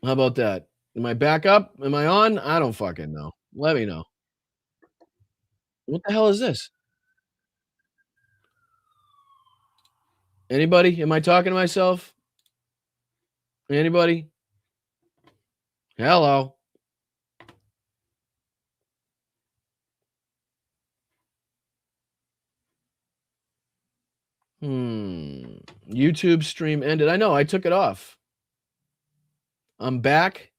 How about that? Am I back up? Am I on? I don't fucking know. Let me know. What the hell is this? Anybody? Am I talking to myself? Anybody? Hello? YouTube stream ended. I know, I took it off. I'm back.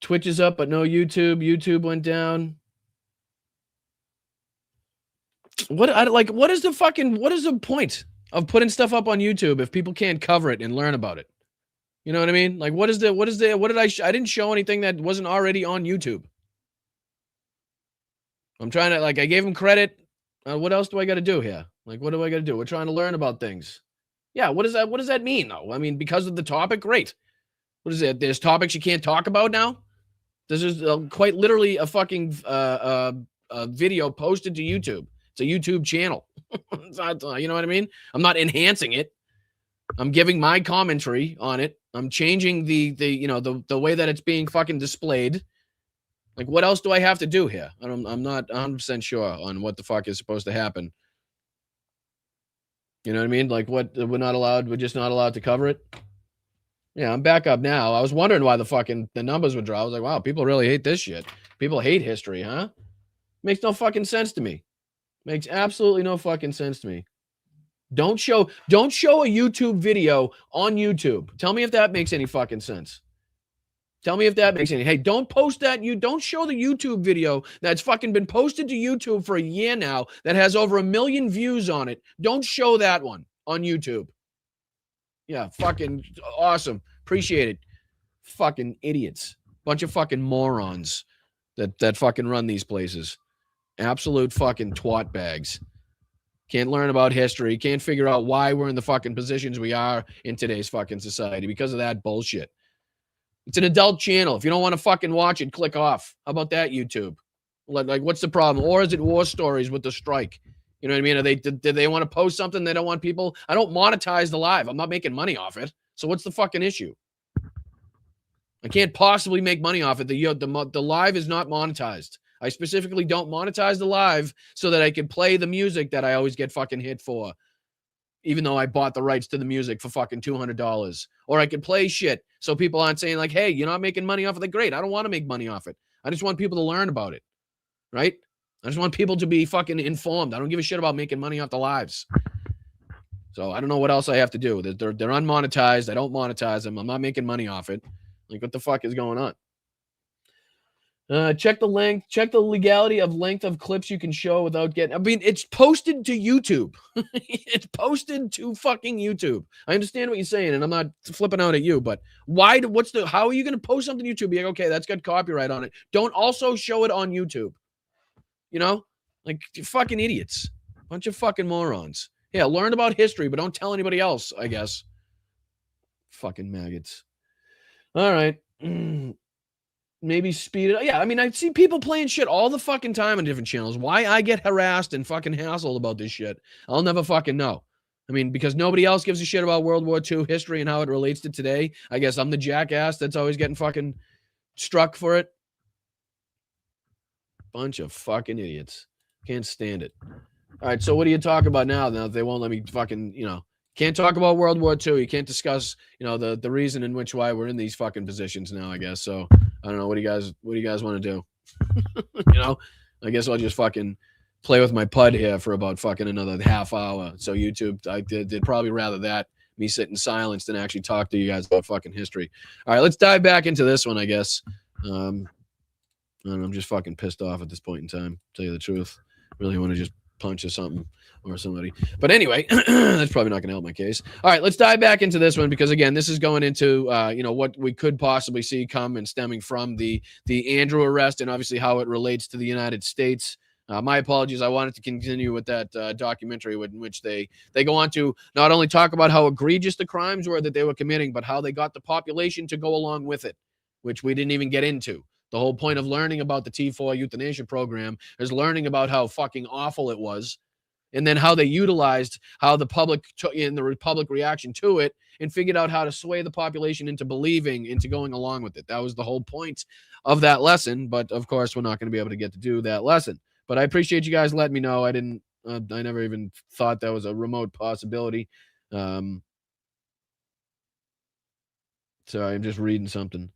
Twitch is up, but no YouTube. YouTube went down. What is the point of putting stuff up on YouTube if people can't cover it and learn about it? You know what I mean? Like what did I didn't show anything that wasn't already on YouTube. I'm trying to, I gave him credit. What else do I got to do here? Like, what do I got to do? We're trying to learn about things. Yeah. What does that mean though? I mean, because of the topic, great. What is it? There's topics you can't talk about now. This is quite literally a fucking video posted to YouTube. It's a YouTube channel. You know what I mean? I'm not enhancing it. I'm giving my commentary on it. I'm changing the way that it's being fucking displayed. Like, what else do I have to do here? I'm not 100% sure on what the fuck is supposed to happen. You know what I mean? Like, what we're just not allowed to cover it. Yeah, I'm back up now. I was wondering why the numbers would drop. I was like, wow, people really hate this shit. People hate history, huh? Makes no fucking sense to me. Makes absolutely no fucking sense to me. Don't show a YouTube video on YouTube. Tell me if that makes any fucking sense. Tell me if that makes any. Hey, don't post that. You don't show the YouTube video that's fucking been posted to YouTube for a year now that has over 1 million views on it. Don't show that one on YouTube. Yeah, fucking awesome. Appreciate it. Fucking idiots. Bunch of fucking morons that fucking run these places. Absolute fucking twat bags. Can't learn about history. Can't figure out why we're in the fucking positions we are in today's fucking society because of that bullshit. It's an adult channel. If you don't want to fucking watch it, click off. How about that, YouTube? Like, what's the problem? Or is it war stories with the strike? You know what I mean? Did they want to post something? They don't want people. I don't monetize the live. I'm not making money off it. So what's the fucking issue? I can't possibly make money off it. The live is not monetized. I specifically don't monetize the live so that I can play the music that I always get fucking hit for, even though I bought the rights to the music for fucking $200. Or I can play shit so people aren't saying like, hey, you're not making money off of it. Great. I don't want to make money off it. I just want people to learn about it, right? I just want people to be fucking informed. I don't give a shit about making money off the lives. So I don't know what else I have to do. They're unmonetized. I don't monetize them. I'm not making money off it. Like, what the fuck is going on? Check the length. Check the legality of length of clips you can show without getting. I mean, it's posted to YouTube. It's posted to fucking YouTube. I understand what you're saying, and I'm not flipping out at you, but why? How are you going to post something to YouTube? Be like, okay, that's got copyright on it. Don't also show it on YouTube. You know, like, fucking idiots. Bunch of fucking morons. Yeah, learn about history, but don't tell anybody else, I guess. Fucking maggots. All right. Maybe speed it up. Yeah, I mean, I see people playing shit all the fucking time on different channels. Why I get harassed and fucking hassled about this shit, I'll never fucking know. I mean, because nobody else gives a shit about World War II history and how it relates to today. I guess I'm the jackass that's always getting fucking struck for it. Bunch of fucking idiots. Can't stand it. All right, so what do you talk about now? Now they won't let me fucking, can't talk about World War II. You can't discuss, the reason in which why we're in these fucking positions now, I guess. So I don't know. What do you guys want to do? I guess I'll just fucking play with my PUD here for about fucking another half hour. So YouTube, they'd probably rather that, me sit in silence, than actually talk to you guys about fucking history. All right, let's dive back into this one, I guess. I'm just fucking pissed off at this point in time, to tell you the truth. Really want to just punch or something or somebody. But anyway, that's probably not going to help my case. All right, let's dive back into this one because, again, this is going into, what we could possibly see come and stemming from the Andrew arrest and obviously how it relates to the United States. My apologies. I wanted to continue with that documentary in which they go on to not only talk about how egregious the crimes were that they were committing, but how they got the population to go along with it, which we didn't even get into. The whole point of learning about the T4 euthanasia program is learning about how fucking awful it was and then how they utilized how the public in the public reaction to it, and figured out how to sway the population into believing, into going along with it. That was the whole point of that lesson. But of course, we're not going to be able to get to do that lesson. But I appreciate you guys letting me know. I never even thought that was a remote possibility. Sorry, I'm just reading something.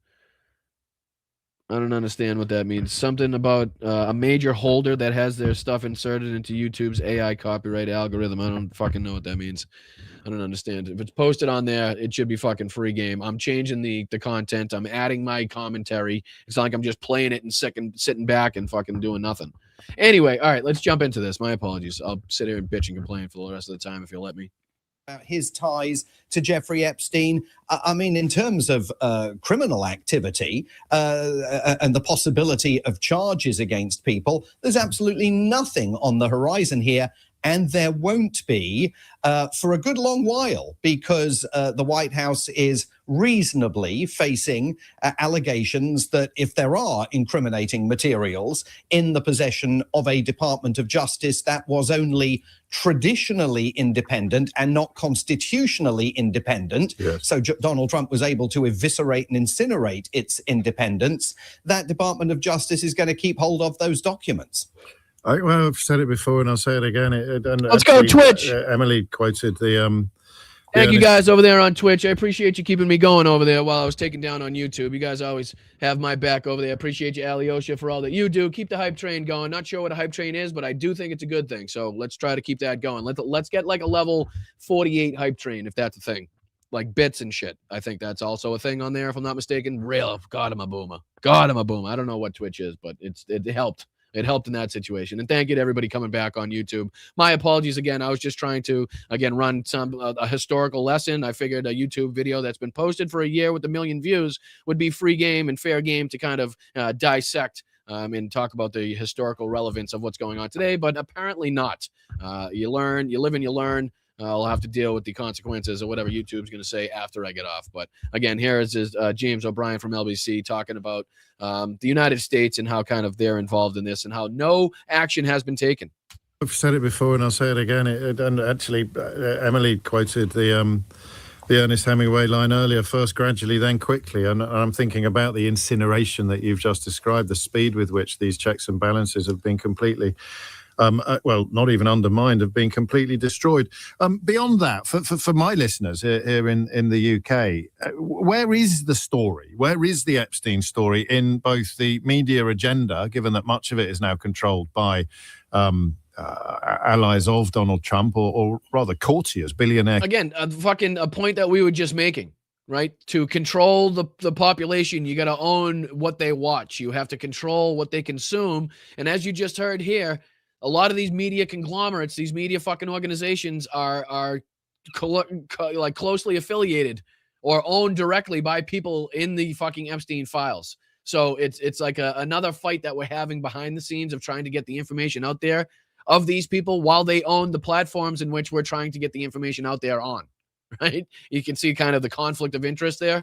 I don't understand what that means. Something about a major holder that has their stuff inserted into YouTube's AI copyright algorithm. I don't fucking know what that means. I don't understand. If it's posted on there, it should be fucking free game. I'm changing the content. I'm adding my commentary. It's not like I'm just playing it and sitting back and fucking doing nothing. Anyway, all right, let's jump into this. My apologies. I'll sit here and bitch and complain for the rest of the time if you'll let me. His ties to Jeffrey Epstein. I mean, in terms of criminal activity and the possibility of charges against people, there's absolutely nothing on the horizon here. And there won't be for a good long while, because the White House is reasonably facing allegations that if there are incriminating materials in the possession of a Department of Justice that was only traditionally independent and not constitutionally independent, yes. So Donald Trump was able to eviscerate and incinerate its independence, that Department of Justice is going to keep hold of those documents. Well, I've said it before and I'll say it again. Let's go Twitch. Emily quoted the... Thank you guys over there on Twitch. I appreciate you keeping me going over there while I was taken down on YouTube. You guys always have my back over there. Appreciate you, Alyosha, for all that you do. Keep the hype train going. Not sure what a hype train is, but I do think it's a good thing. So let's try to keep that going. Let's get like a level 48 hype train, if that's a thing. Like bits and shit. I think that's also a thing on there, if I'm not mistaken. Real. God, I'm a boomer. I don't know what Twitch is, but it helped. It helped in that situation. And thank you to everybody coming back on YouTube. My apologies again. I was just trying to, again, run a historical lesson. I figured a YouTube video that's been posted for a year with 1 million views would be free game and fair game to kind of dissect and talk about the historical relevance of what's going on today. But apparently not. You learn, you live and you learn. I'll have to deal with the consequences of whatever YouTube's going to say after I get off. But again, here is James O'Brien from LBC talking about the United States and how kind of they're involved in this and how no action has been taken. I've said it before and I'll say it again. And actually, Emily quoted the Ernest Hemingway line earlier, first gradually, then quickly. And I'm thinking about the incineration that you've just described, the speed with which these checks and balances have been completely... well, not even undermined, have been completely destroyed. Beyond that, for my listeners here in the UK, where is the story? Where is the Epstein story in both the media agenda, given that much of it is now controlled by allies of Donald Trump, or rather courtiers, billionaire? Again, a point that we were just making. Right? To control the population, you got to own what they watch. You have to control what they consume. And as you just heard here, a lot of these media conglomerates, these media fucking organizations are like closely affiliated or owned directly by people in the fucking Epstein files. So it's like another fight that we're having behind the scenes of trying to get the information out there of these people while they own the platforms in which we're trying to get the information out there on. Right? You can see kind of the conflict of interest there.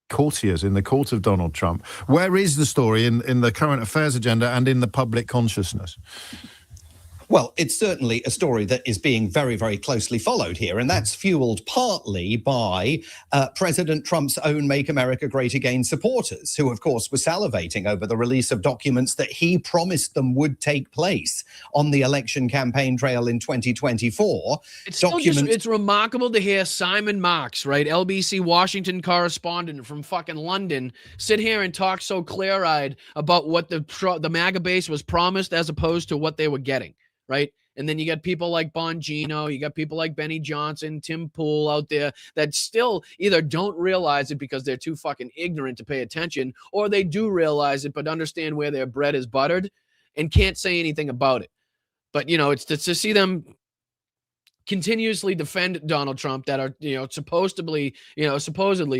Courtiers in the court of Donald Trump. Where is the story in the current affairs agenda and in the public consciousness? Well, it's certainly a story that is being very, very closely followed here, and that's fueled partly by President Trump's own Make America Great Again supporters, who, of course, were salivating over the release of documents that he promised them would take place on the election campaign trail in 2024. It's remarkable to hear Simon Marks, right, LBC Washington correspondent from fucking London, sit here and talk so clear-eyed about what the MAGA base was promised as opposed to what they were getting. Right. And then you got people like Bongino, you got people like Benny Johnson, Tim Pool out there that still either don't realize it because they're too fucking ignorant to pay attention, or they do realize it but understand where their bread is buttered and can't say anything about it. But, you know, it's to see them continuously defend Donald Trump that are, supposedly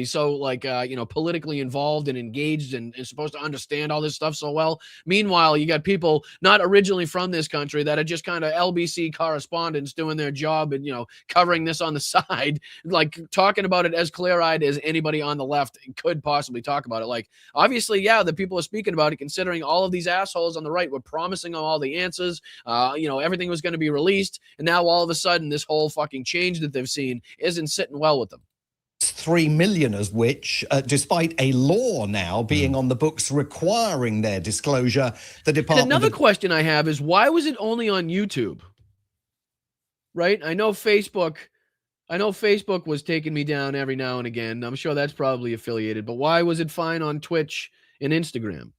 so like, politically involved and engaged and supposed to understand all this stuff so well. Meanwhile, you got people not originally from this country that are just kind of LBC correspondents doing their job and, covering this on the side, like talking about it as clear-eyed as anybody on the left could possibly talk about it. Like, obviously, yeah, the people are speaking about it, considering all of these assholes on the right were promising them all the answers. Everything was going to be released. And now all of a sudden, this whole fucking change that they've seen isn't sitting well with them. 3 million of which, despite a law now being on the books requiring their disclosure, the Department. And another question I have is, why was it only on YouTube? Right? I know Facebook was taking me down every now and again. I'm sure that's probably affiliated, but why was it fine on Twitch and Instagram?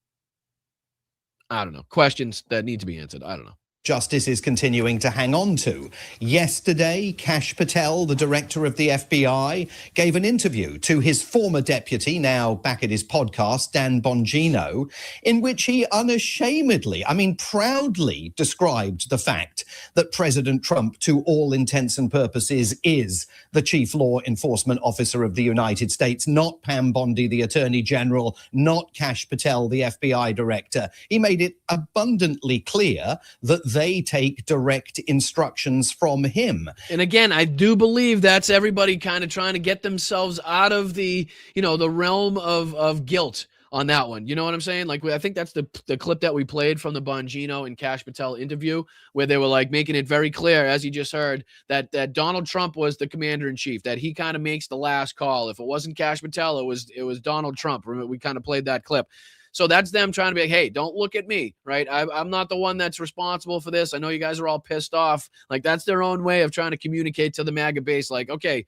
I don't know. Questions that need to be answered. I don't know. Justice is continuing to hang on to. Yesterday, Kash Patel, the director of the FBI, gave an interview to his former deputy, now back at his podcast, Dan Bongino, in which he unashamedly, proudly described the fact that President Trump, to all intents and purposes, is the chief law enforcement officer of the United States, not Pam Bondi, the attorney general, not Kash Patel, the FBI director. He made it abundantly clear that they take direct instructions from him. And again, I do believe that's everybody kind of trying to get themselves out of the, the realm of guilt on that one. You know what I'm saying? Like, I think that's the clip that we played from the Bongino and Kash Patel interview, where they were like making it very clear, as you just heard, that Donald Trump was the commander in chief, that he kind of makes the last call. If it wasn't Kash Patel, it was Donald Trump. Remember, we kind of played that clip. So that's them trying to be like, hey, don't look at me, right? I'm not the one that's responsible for this. I know you guys are all pissed off. Like, that's their own way of trying to communicate to the MAGA base. Like, okay,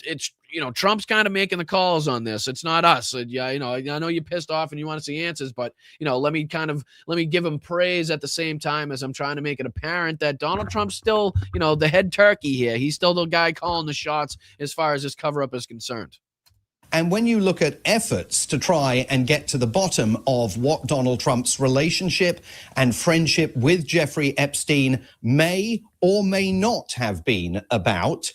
it's, Trump's kind of making the calls on this. It's not us. Yeah, I know you're pissed off and you want to see answers, but, let me give him praise at the same time as I'm trying to make it apparent that Donald Trump's still, the head turkey here. He's still the guy calling the shots as far as this cover-up is concerned. And when you look at efforts to try and get to the bottom of what Donald Trump's relationship and friendship with Jeffrey Epstein may or may not have been about,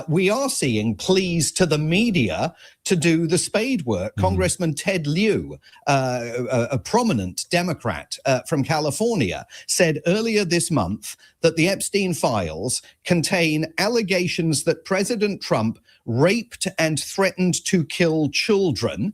we are seeing pleas to the media to do the spade work. Congressman Ted Lieu, a prominent Democrat from California, said earlier this month that the Epstein files contain allegations that President Trump raped and threatened to kill children.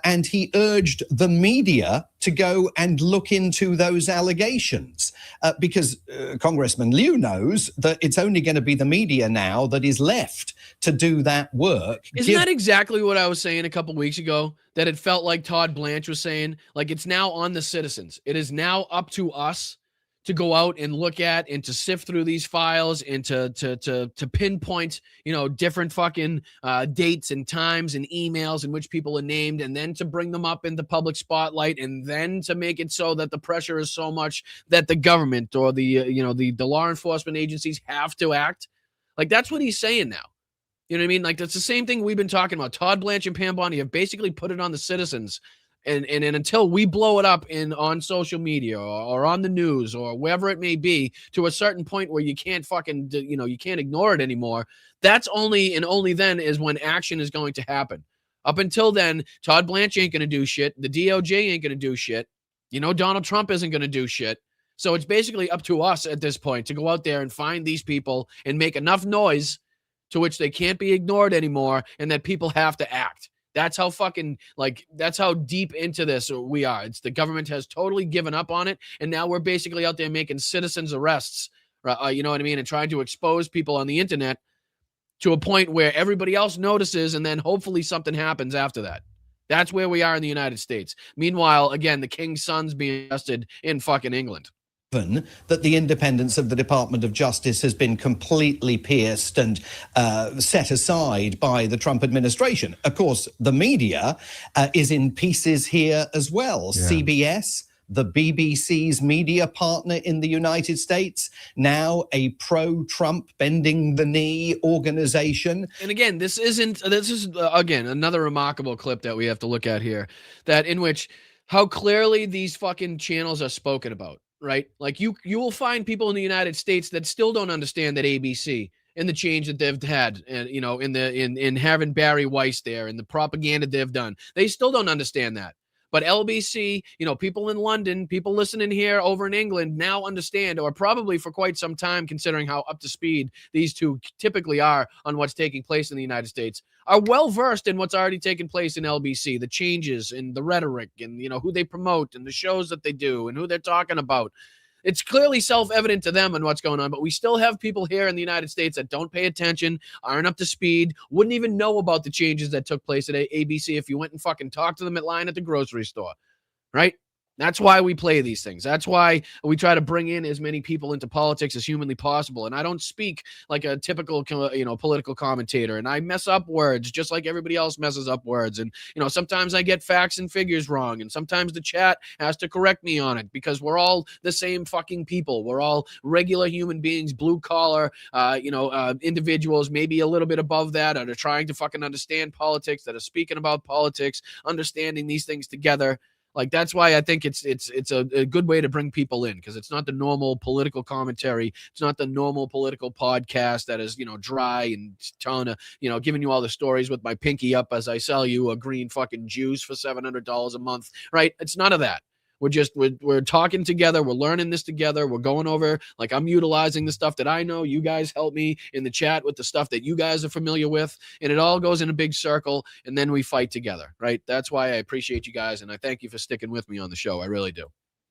And he urged the media to go and look into those allegations because Congressman Lieu knows that it's only going to be the media now that is left to do that work. Isn't that exactly what I was saying a couple weeks ago? That it felt like Todd Blanche was saying, like, it's now on the citizens. It is now up to us to go out and look at and to sift through these files and to pinpoint, different fucking dates and times and emails in which people are named, and then to bring them up in the public spotlight, and then to make it so that the pressure is so much that the government or the law enforcement agencies have to act. Like, that's what he's saying now. You know what I mean? Like, that's the same thing we've been talking about. Todd Blanche and Pam Bondi have basically put it on the citizens. And until we blow it up on social media or on the news or wherever it may be to a certain point where you can't fucking, you can't ignore it anymore, that's only then is when action is going to happen. Up until then, Todd Blanche ain't going to do shit. The DOJ ain't going to do shit. Donald Trump isn't going to do shit. So it's basically up to us at this point to go out there and find these people and make enough noise to which they can't be ignored anymore and that people have to act. That's how that's how deep into this we are. It's the government has totally given up on it. And now we're basically out there making citizens arrests, you know what I mean? And trying to expose people on the internet to a point where everybody else notices. And then hopefully something happens after that. That's where we are in the United States. Meanwhile, again, the king's son's being arrested in fucking England. That the independence of the Department of Justice has been completely pierced and set aside by the Trump administration. Of course, the media is in pieces here as well. Yeah. CBS, the BBC's media partner in the United States, now a pro-Trump bending the knee organization. And again, this is again another remarkable clip that we have to look at here, that in which how clearly these fucking channels are spoken about. Right? Like you will find people in the United States that still don't understand that ABC in the change that they've had, and in having Barry Weiss there and the propaganda they've done. They still don't understand that. But LBC, people in London, people listening here over in England now understand, or probably for quite some time, considering how up to speed these two typically are on what's taking place in the United States, are well versed in what's already taken place in LBC, the changes in the rhetoric and, who they promote and the shows that they do and who they're talking about. It's clearly self-evident to them on what's going on, but we still have people here in the United States that don't pay attention, aren't up to speed, wouldn't even know about the changes that took place at ABC if you went and fucking talked to them at line at the grocery store, right? That's why we play these things. That's why we try to bring in as many people into politics as humanly possible. And I don't speak like a typical, political commentator. And I mess up words just like everybody else messes up words. And, sometimes I get facts and figures wrong. And sometimes the chat has to correct me on it because we're all the same fucking people. We're all regular human beings, blue collar, individuals, maybe a little bit above that, that are trying to fucking understand politics, that are speaking about politics, understanding these things together. Like, that's why I think it's a good way to bring people in, because it's not the normal political commentary. It's not the normal political podcast that is, dry and ton of, giving you all the stories with my pinky up as I sell you a green fucking juice for $700 a month, right? It's none of that. We're talking together. We're learning this together. We're going over, like, I'm utilizing the stuff that I know. You guys help me in the chat with the stuff that you guys are familiar with. And it all goes in a big circle. And then we fight together, right? That's why I appreciate you guys. And I thank you for sticking with me on the show. I really do.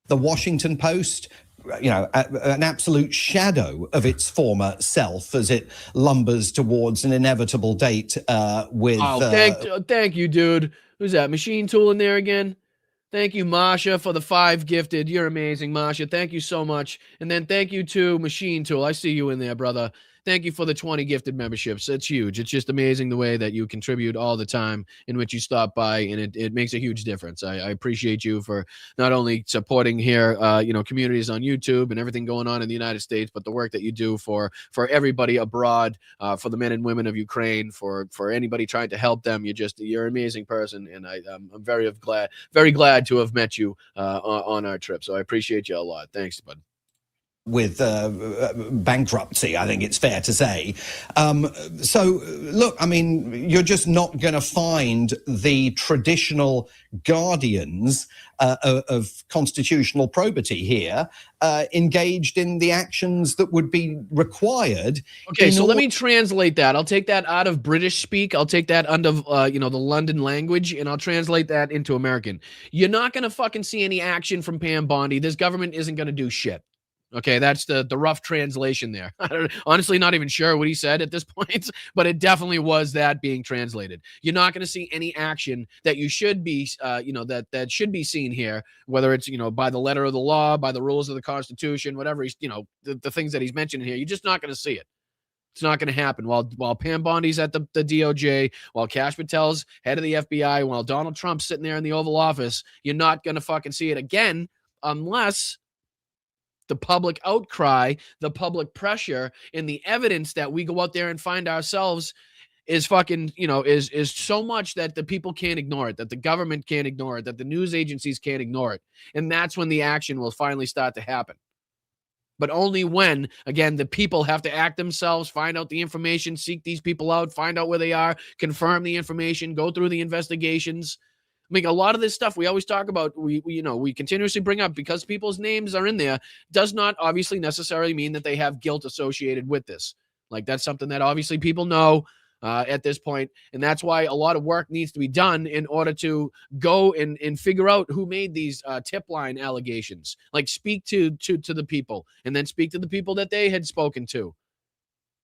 The Washington Post, an absolute shadow of its former self as it lumbers towards an inevitable date with... thank you, dude. Who's that? Machine Tool in there again? Thank you, Masha, for the 5 gifted. You're amazing, Masha. Thank you so much. And then thank you to Machine Tool. I see you in there, brother. Thank you for the 20 gifted memberships. It's huge. It's just amazing the way that you contribute all the time in which you stop by, and it makes a huge difference. I appreciate you for not only supporting here, communities on YouTube and everything going on in the United States, but the work that you do for everybody abroad, for the men and women of Ukraine, for anybody trying to help them. You're an amazing person, and I'm very glad to have met you on our trip. So I appreciate you a lot. Thanks, bud. With bankruptcy, I think it's fair to say. So, look, I mean, you're just not going to find the traditional guardians of constitutional probity here engaged in the actions that would be required. Okay, so let me translate that. I'll take that out of British speak. I'll take that under, the London language, and I'll translate that into American. You're not going to fucking see any action from Pam Bondi. This government isn't going to do shit. Okay, that's the rough translation there. Honestly, not even sure what he said at this point, but it definitely was that being translated. You're not going to see any action that you should be, that should be seen here, whether it's, by the letter of the law, by the rules of the Constitution, whatever he's, the things that he's mentioned here. You're just not going to see it. It's not going to happen. While Pam Bondi's at the DOJ, while Kash Patel's head of the FBI, while Donald Trump's sitting there in the Oval Office, you're not going to fucking see it again unless the public outcry, the public pressure, and the evidence that we go out there and find ourselves is fucking, is so much that the people can't ignore it, that the government can't ignore it, that the news agencies can't ignore it. And that's when the action will finally start to happen. But only when, again, the people have to act themselves, find out the information, seek these people out, find out where they are, confirm the information, go through the investigations. I mean, a lot of this stuff we always talk about, we continuously bring up, because people's names are in there, does not obviously necessarily mean that they have guilt associated with this. Like, that's something that obviously people know at this point, and that's why a lot of work needs to be done in order to go and figure out who made these tip line allegations. Like, speak to the people, and then speak to the people that they had spoken to.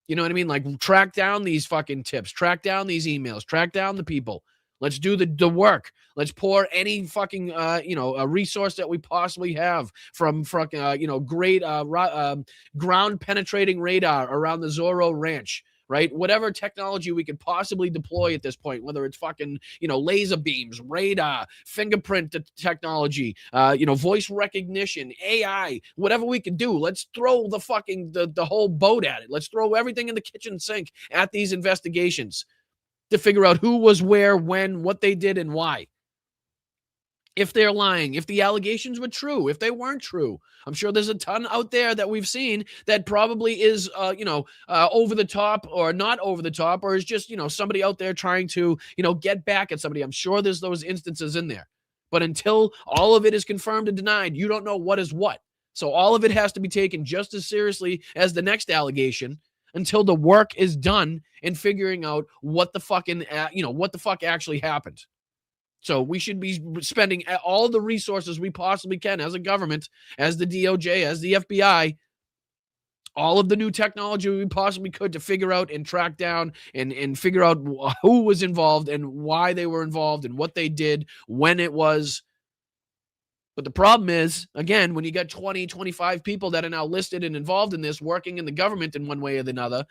You know what I mean? Like, track down these fucking tips, track down these emails, track down the people. Let's do the work. Let's pour any fucking, a resource that we possibly have from fucking, great ground penetrating radar around the Zorro Ranch, right? Whatever technology we could possibly deploy at this point, whether it's fucking, laser beams, radar, fingerprint technology, voice recognition, AI, whatever we can do. Let's throw the fucking, the whole boat at it. Let's throw everything in the kitchen sink at these investigations to figure out who was where, when, what they did, and why. if they're lying, if the allegations were true, if they weren't true. I'm sure there's a ton out there that we've seen that probably is, over the top or not over the top, or is just, somebody out there trying to, get back at somebody. I'm sure there's those instances in there. But until all of it is confirmed and denied, you don't know what is what. So all of it has to be taken just as seriously as the next allegation until the work is done in figuring out what the fucking, what the fuck actually happened. So we should be spending all the resources we possibly can as a government, as the DOJ, as the FBI, all of the new technology we possibly could to figure out and track down and figure out who was involved and why they were involved and what they did, when it was. But the problem is, again, when you got 20, 25 people that are now listed and involved in this, working in the government in one way or another,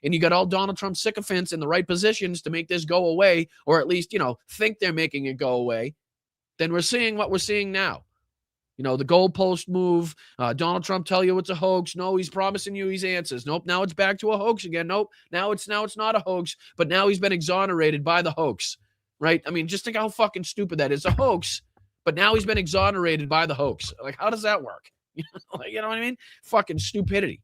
and you got all Donald Trump sycophants in the right positions to make this go away, or at least, think they're making it go away, then we're seeing what we're seeing now. The goalpost move, Donald Trump tell you it's a hoax. No, he's promising you his answers. Nope, now it's back to a hoax again. Nope, now it's not a hoax, but now he's been exonerated by the hoax, right? I mean, just think how fucking stupid that is. A hoax, but now he's been exonerated by the hoax. Like, how does that work? You know what I mean? Fucking stupidity.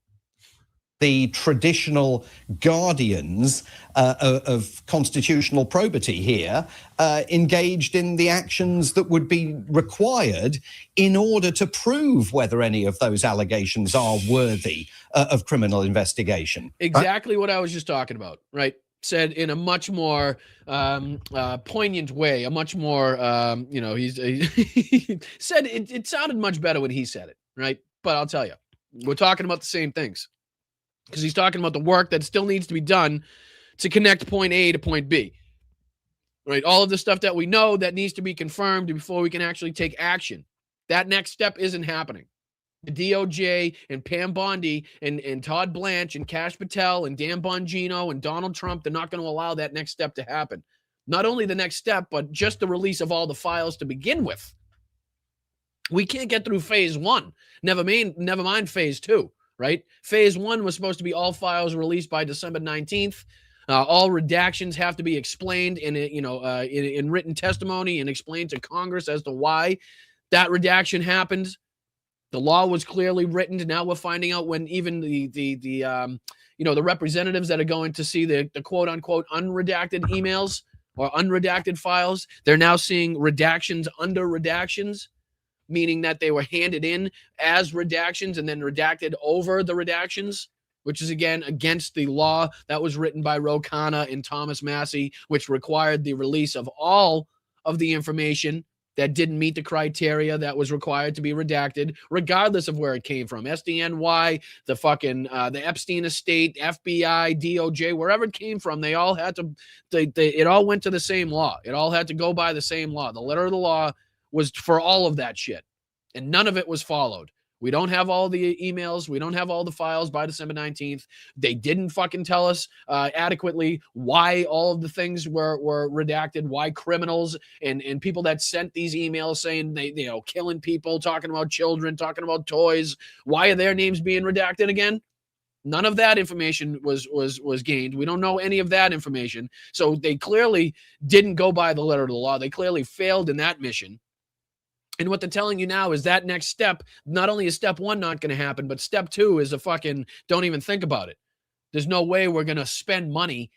The traditional guardians of constitutional probity here engaged in the actions that would be required in order to prove whether any of those allegations are worthy of criminal investigation. Exactly what I was just talking about, right? Said in a much more poignant way, a much more, he said it sounded much better when he said it, right? But I'll tell you, we're talking about the same things. Because he's talking about the work that still needs to be done to connect point A to point B. Right? All of the stuff that we know that needs to be confirmed before we can actually take action. That next step isn't happening. The DOJ and Pam Bondi and Todd Blanche and Kash Patel and Dan Bongino and Donald Trump, they're not going to allow that next step to happen. Not only the next step, but just the release of all the files to begin with. We can't get through phase one. Never mind phase two. Right? Phase one was supposed to be all files released by December 19th. All redactions have to be explained in written testimony and explained to Congress as to why that redaction happened. The law was clearly written. Now we're finding out when even the representatives that are going to see the quote unquote unredacted emails or unredacted files, they're now seeing redactions under redactions, meaning that they were handed in as redactions and then redacted over the redactions, which is, again, against the law that was written by Ro Khanna and Thomas Massie, which required the release of all of the information that didn't meet the criteria that was required to be redacted, regardless of where it came from. SDNY, the Epstein estate, FBI, DOJ, wherever it came from, they all had to, it all went to the same law. It all had to go by the same law. The letter of the law was for all of that shit, and none of it was followed. We don't have all the emails. We don't have all the files by December 19th. They didn't fucking tell us adequately why all of the things were redacted, why criminals and people that sent these emails saying they, killing people, talking about children, talking about toys, why are their names being redacted again? None of that information was gained. We don't know any of that information. So they clearly didn't go by the letter of the law. They clearly failed in that mission. And what they're telling you now is that next step, not only is step one not going to happen, but step two is a fucking don't even think about it. There's no way we're going to spend money.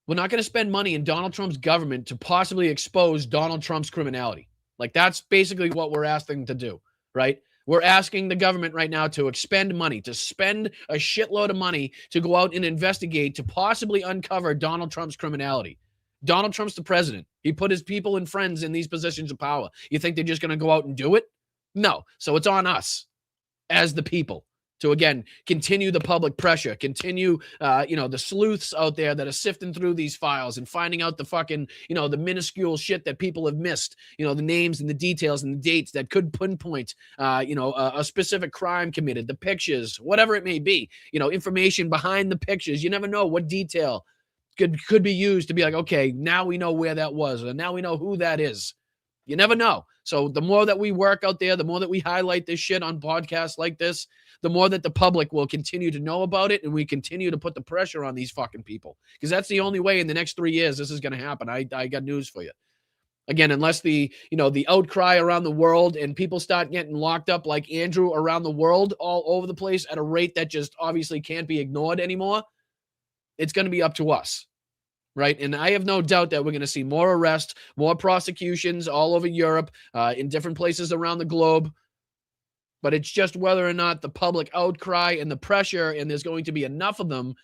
We're not going to spend money in Donald Trump's government to possibly expose Donald Trump's criminality. Like, that's basically what we're asking to do, right? We're asking the government right now to expend money, to spend a shitload of money to go out and investigate, to possibly uncover Donald Trump's criminality. Donald Trump's the president. He put his people and friends in these positions of power. You think they're just going to go out and do it? No. So it's on us as the people to, again, continue the public pressure, continue, the sleuths out there that are sifting through these files and finding out the fucking, the minuscule shit that people have missed, the names and the details and the dates that could pinpoint, a specific crime committed, the pictures, whatever it may be, information behind the pictures. You never know what detail could be used to be like, okay, now we know where that was, or now we know who that is. You never know. So the more that we work out there, the more that we highlight this shit on podcasts like this, the more that the public will continue to know about it, and we continue to put the pressure on these fucking people. Because that's the only way in the next 3 years this is going to happen. I got news for you. Again, unless the outcry around the world and people start getting locked up like Andrew around the world all over the place at a rate that just obviously can't be ignored anymore, it's going to be up to us, right? And I have no doubt that we're going to see more arrests, more prosecutions all over Europe, in different places around the globe. But it's just whether or not the public outcry and the pressure, and there's going to be enough of them,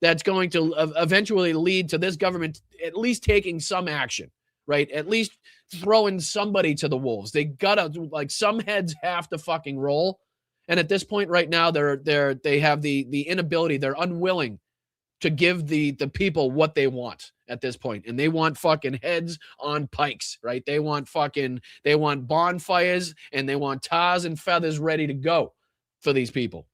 that's going to eventually lead to this government at least taking some action, right? At least throwing somebody to the wolves. They gotta, like, some heads have to fucking roll. And at this point right now, they have the inability, they're unwilling to give the people what they want at this point. And they want fucking heads on pikes, right? They want bonfires, and they want tars and feathers ready to go for these people.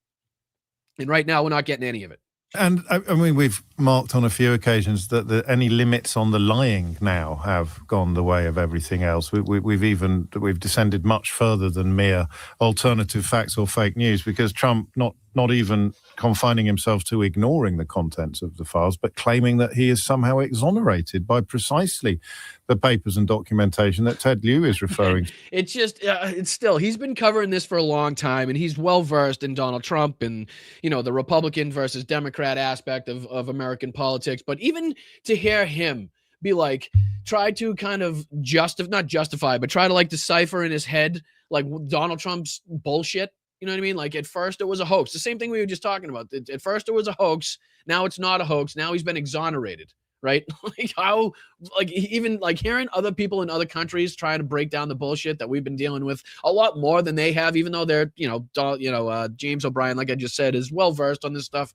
And right now, we're not getting any of it. And I mean, we've marked on a few occasions that any limits on the lying now have gone the way of everything else. We've descended much further than mere alternative facts or fake news, because Trump not even confining himself to ignoring the contents of the files, but claiming that he is somehow exonerated by precisely the papers and documentation that Ted Lieu is referring to. It's just, it's still, he's been covering this for a long time, and he's well versed in Donald Trump and, the Republican versus Democrat aspect of American politics. But even to hear him be like, try to kind of not justify, but try to like decipher in his head, like Donald Trump's bullshit. You know what I mean? Like, at first it was a hoax. The same thing we were just talking about. At first it was a hoax. Now it's not a hoax. Now he's been exonerated, right? Even hearing other people in other countries trying to break down the bullshit that we've been dealing with a lot more than they have, even though they're, James O'Brien, like I just said, is well versed on this stuff,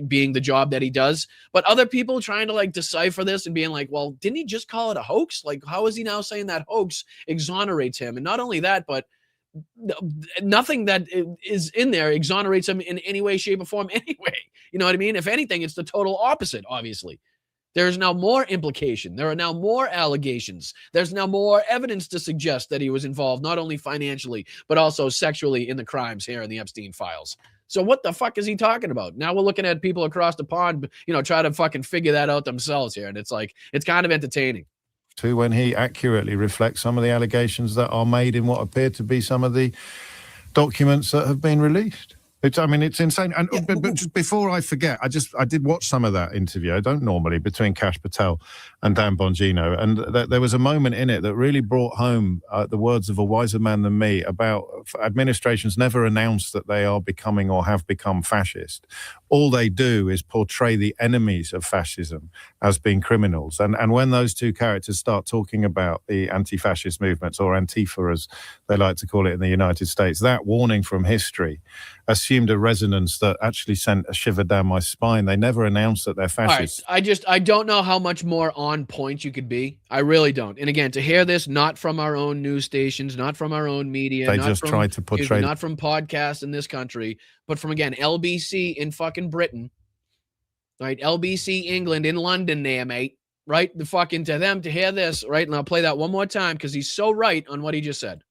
being the job that he does. But other people trying to like decipher this and being like, well, didn't he just call it a hoax? Like, how is he now saying that hoax exonerates him? And not only that, but nothing that is in there exonerates him in any way, shape, or form anyway. You know what I mean? If anything, it's the total opposite, obviously. There's now more implication. There are now more allegations. There's now more evidence to suggest that he was involved, not only financially, but also sexually in the crimes here in the Epstein files. So what the fuck is he talking about? Now we're looking at people across the pond, try to fucking figure that out themselves here. And it's like, it's kind of entertaining. When he accurately reflects some of the allegations that are made in what appear to be some of the documents that have been released. It's insane. And but just before I forget, I did watch some of that interview. I don't normally, between Kash Patel and Dan Bongino, and there was a moment in it that really brought home the words of a wiser man than me about administrations never announce that they are becoming or have become fascist. All they do is portray the enemies of fascism as being criminals. And when those two characters start talking about the anti-fascist movements, or Antifa as they like to call it in the United States, that warning from history assumed a resonance that actually sent a shiver down my spine. They never announced that they're fascists. All right. I don't know how much more on point you could be. I really don't. And again, to hear this, not from our own news stations, not from our own media, they just tried to portray, not from podcasts in this country, but from, again, LBC in fucking Britain, right? LBC England in London there, mate, right? To them to hear this, right? And I'll play that one more time because he's so right on what he just said.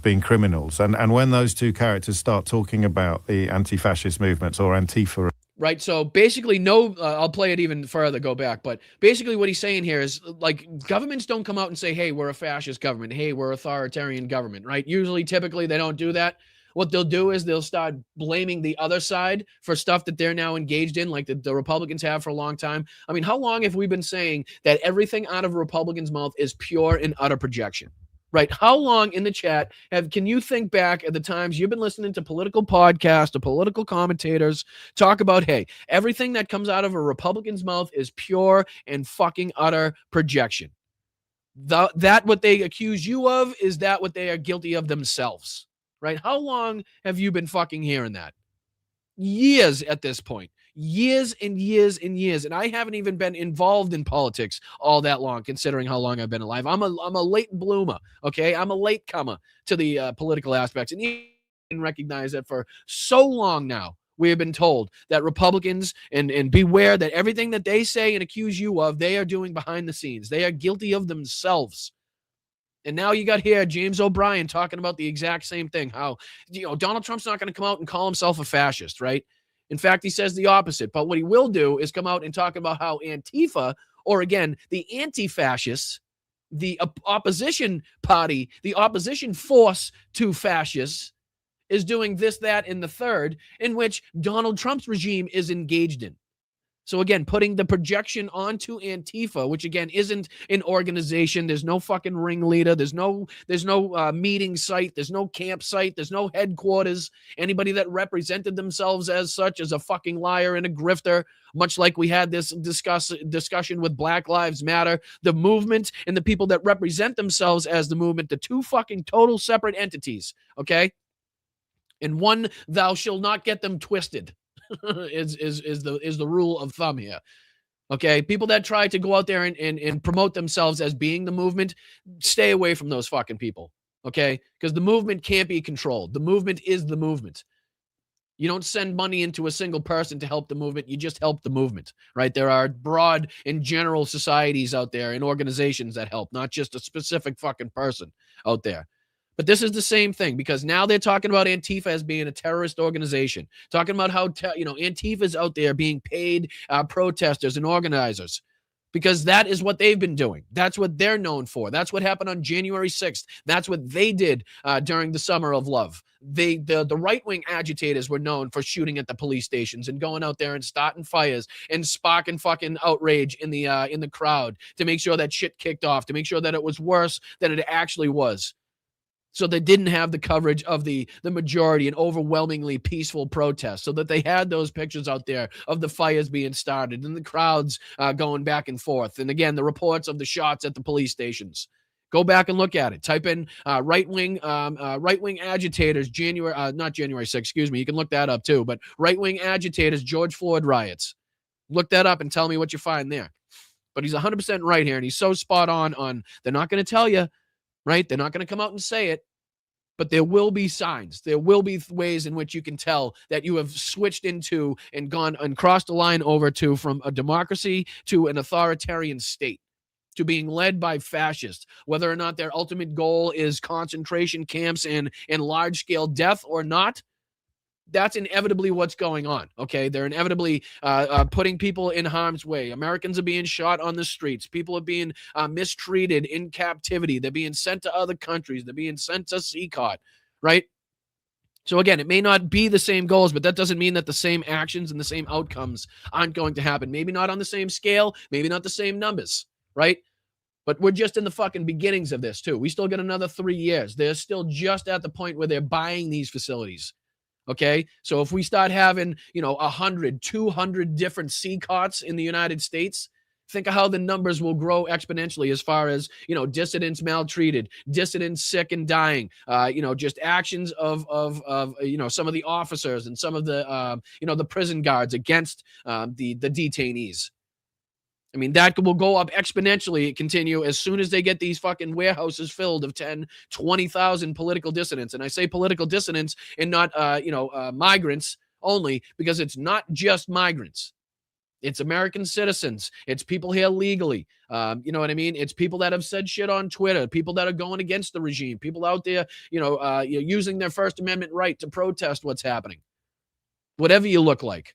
Being criminals. And when those two characters start talking about the anti-fascist movements, or Antifa. Right. So basically, I'll play it even further, go back. But basically what he's saying here is, like, governments don't come out and say, hey, we're a fascist government. Hey, we're authoritarian government, right? Typically, they don't do that. What they'll do is they'll start blaming the other side for stuff that they're now engaged in, like the Republicans have for a long time. I mean, how long have we been saying that everything out of a Republican's mouth is pure and utter projection? Right. How long in the chat can you think back at the times you've been listening to political podcasts or political commentators talk about, hey, everything that comes out of a Republican's mouth is pure and fucking utter projection? That what they accuse you of, is that what they are guilty of themselves? Right. How long have you been fucking hearing that? Years at this point. Years and years and years. And I haven't even been involved in politics all that long, considering how long I've been alive. I'm a late bloomer, okay? I'm a late comer to the political aspects. And you can recognize that for so long now, we have been told that Republicans, and beware that everything that they say and accuse you of, they are doing behind the scenes. They are guilty of themselves. And now you got here James O'Brien talking about the exact same thing, how, Donald Trump's not going to come out and call himself a fascist, right? In fact, he says the opposite. But what he will do is come out and talk about how Antifa, or again, the anti-fascists, the opposition party, the opposition force to fascists, is doing this, that, and the third, in which Donald Trump's regime is engaged in. So again, putting the projection onto Antifa, which again isn't an organization. There's no fucking ringleader. There's no meeting site. There's no campsite. There's no headquarters. Anybody that represented themselves as such is a fucking liar and a grifter. Much like we had this discussion with Black Lives Matter, the movement and the people that represent themselves as the movement, the two fucking total separate entities. Okay, and one, thou shalt not get them twisted. is the rule of thumb here. Okay, people that try to go out there and promote themselves as being the movement, stay away from those fucking people. Okay, because the movement can't be controlled. The movement is the movement. You don't send money into a single person to help the movement. You just help the movement, right? There are broad and general societies out there and organizations that help, not just a specific fucking person out there. But this is the same thing, because now they're talking about Antifa as being a terrorist organization, talking about how, Antifa's out there being paid protesters and organizers, because that is what they've been doing. That's what they're known for. That's what happened on January 6th. That's what they did during the Summer of Love. The right-wing agitators were known for shooting at the police stations and going out there and starting fires and sparking fucking outrage in the crowd to make sure that shit kicked off, to make sure that it was worse than it actually was. So they didn't have the coverage of the majority and overwhelmingly peaceful protests, so that they had those pictures out there of the fires being started and the crowds going back and forth. And again, the reports of the shots at the police stations. Go back and look at it. Type in right-wing agitators, not January 6th, excuse me. You can look that up too. But right-wing agitators, George Floyd riots. Look that up and tell me what you find there. But he's 100% right here, and he's so spot on they're not going to tell you. Right? They're not going to come out and say it, but there will be signs. There will be ways in which you can tell that you have switched into and gone and crossed the line over to from a democracy to an authoritarian state, to being led by fascists, whether or not their ultimate goal is concentration camps and large-scale death or not. That's inevitably what's going on, okay? They're inevitably putting people in harm's way. Americans are being shot on the streets. People are being mistreated in captivity. They're being sent to other countries. They're being sent to CCOT, right? So again, it may not be the same goals, but that doesn't mean that the same actions and the same outcomes aren't going to happen. Maybe not on the same scale, maybe not the same numbers, right? But we're just in the fucking beginnings of this too. We still got another 3 years. They're still just at the point where they're buying these facilities. Okay, so if we start having, 100, 200 different CCOTs in the United States, think of how the numbers will grow exponentially as far as, dissidents maltreated, dissidents sick and dying, just actions of some of the officers and some of the, the prison guards against the detainees. I mean, that will go up exponentially, continue as soon as they get these fucking warehouses filled of 10, 20,000 political dissidents. And I say political dissidents and not, migrants only, because it's not just migrants. It's American citizens. It's people here legally. You know what I mean? It's people that have said shit on Twitter, people that are going against the regime, people out there, using their First Amendment right to protest what's happening. Whatever you look like,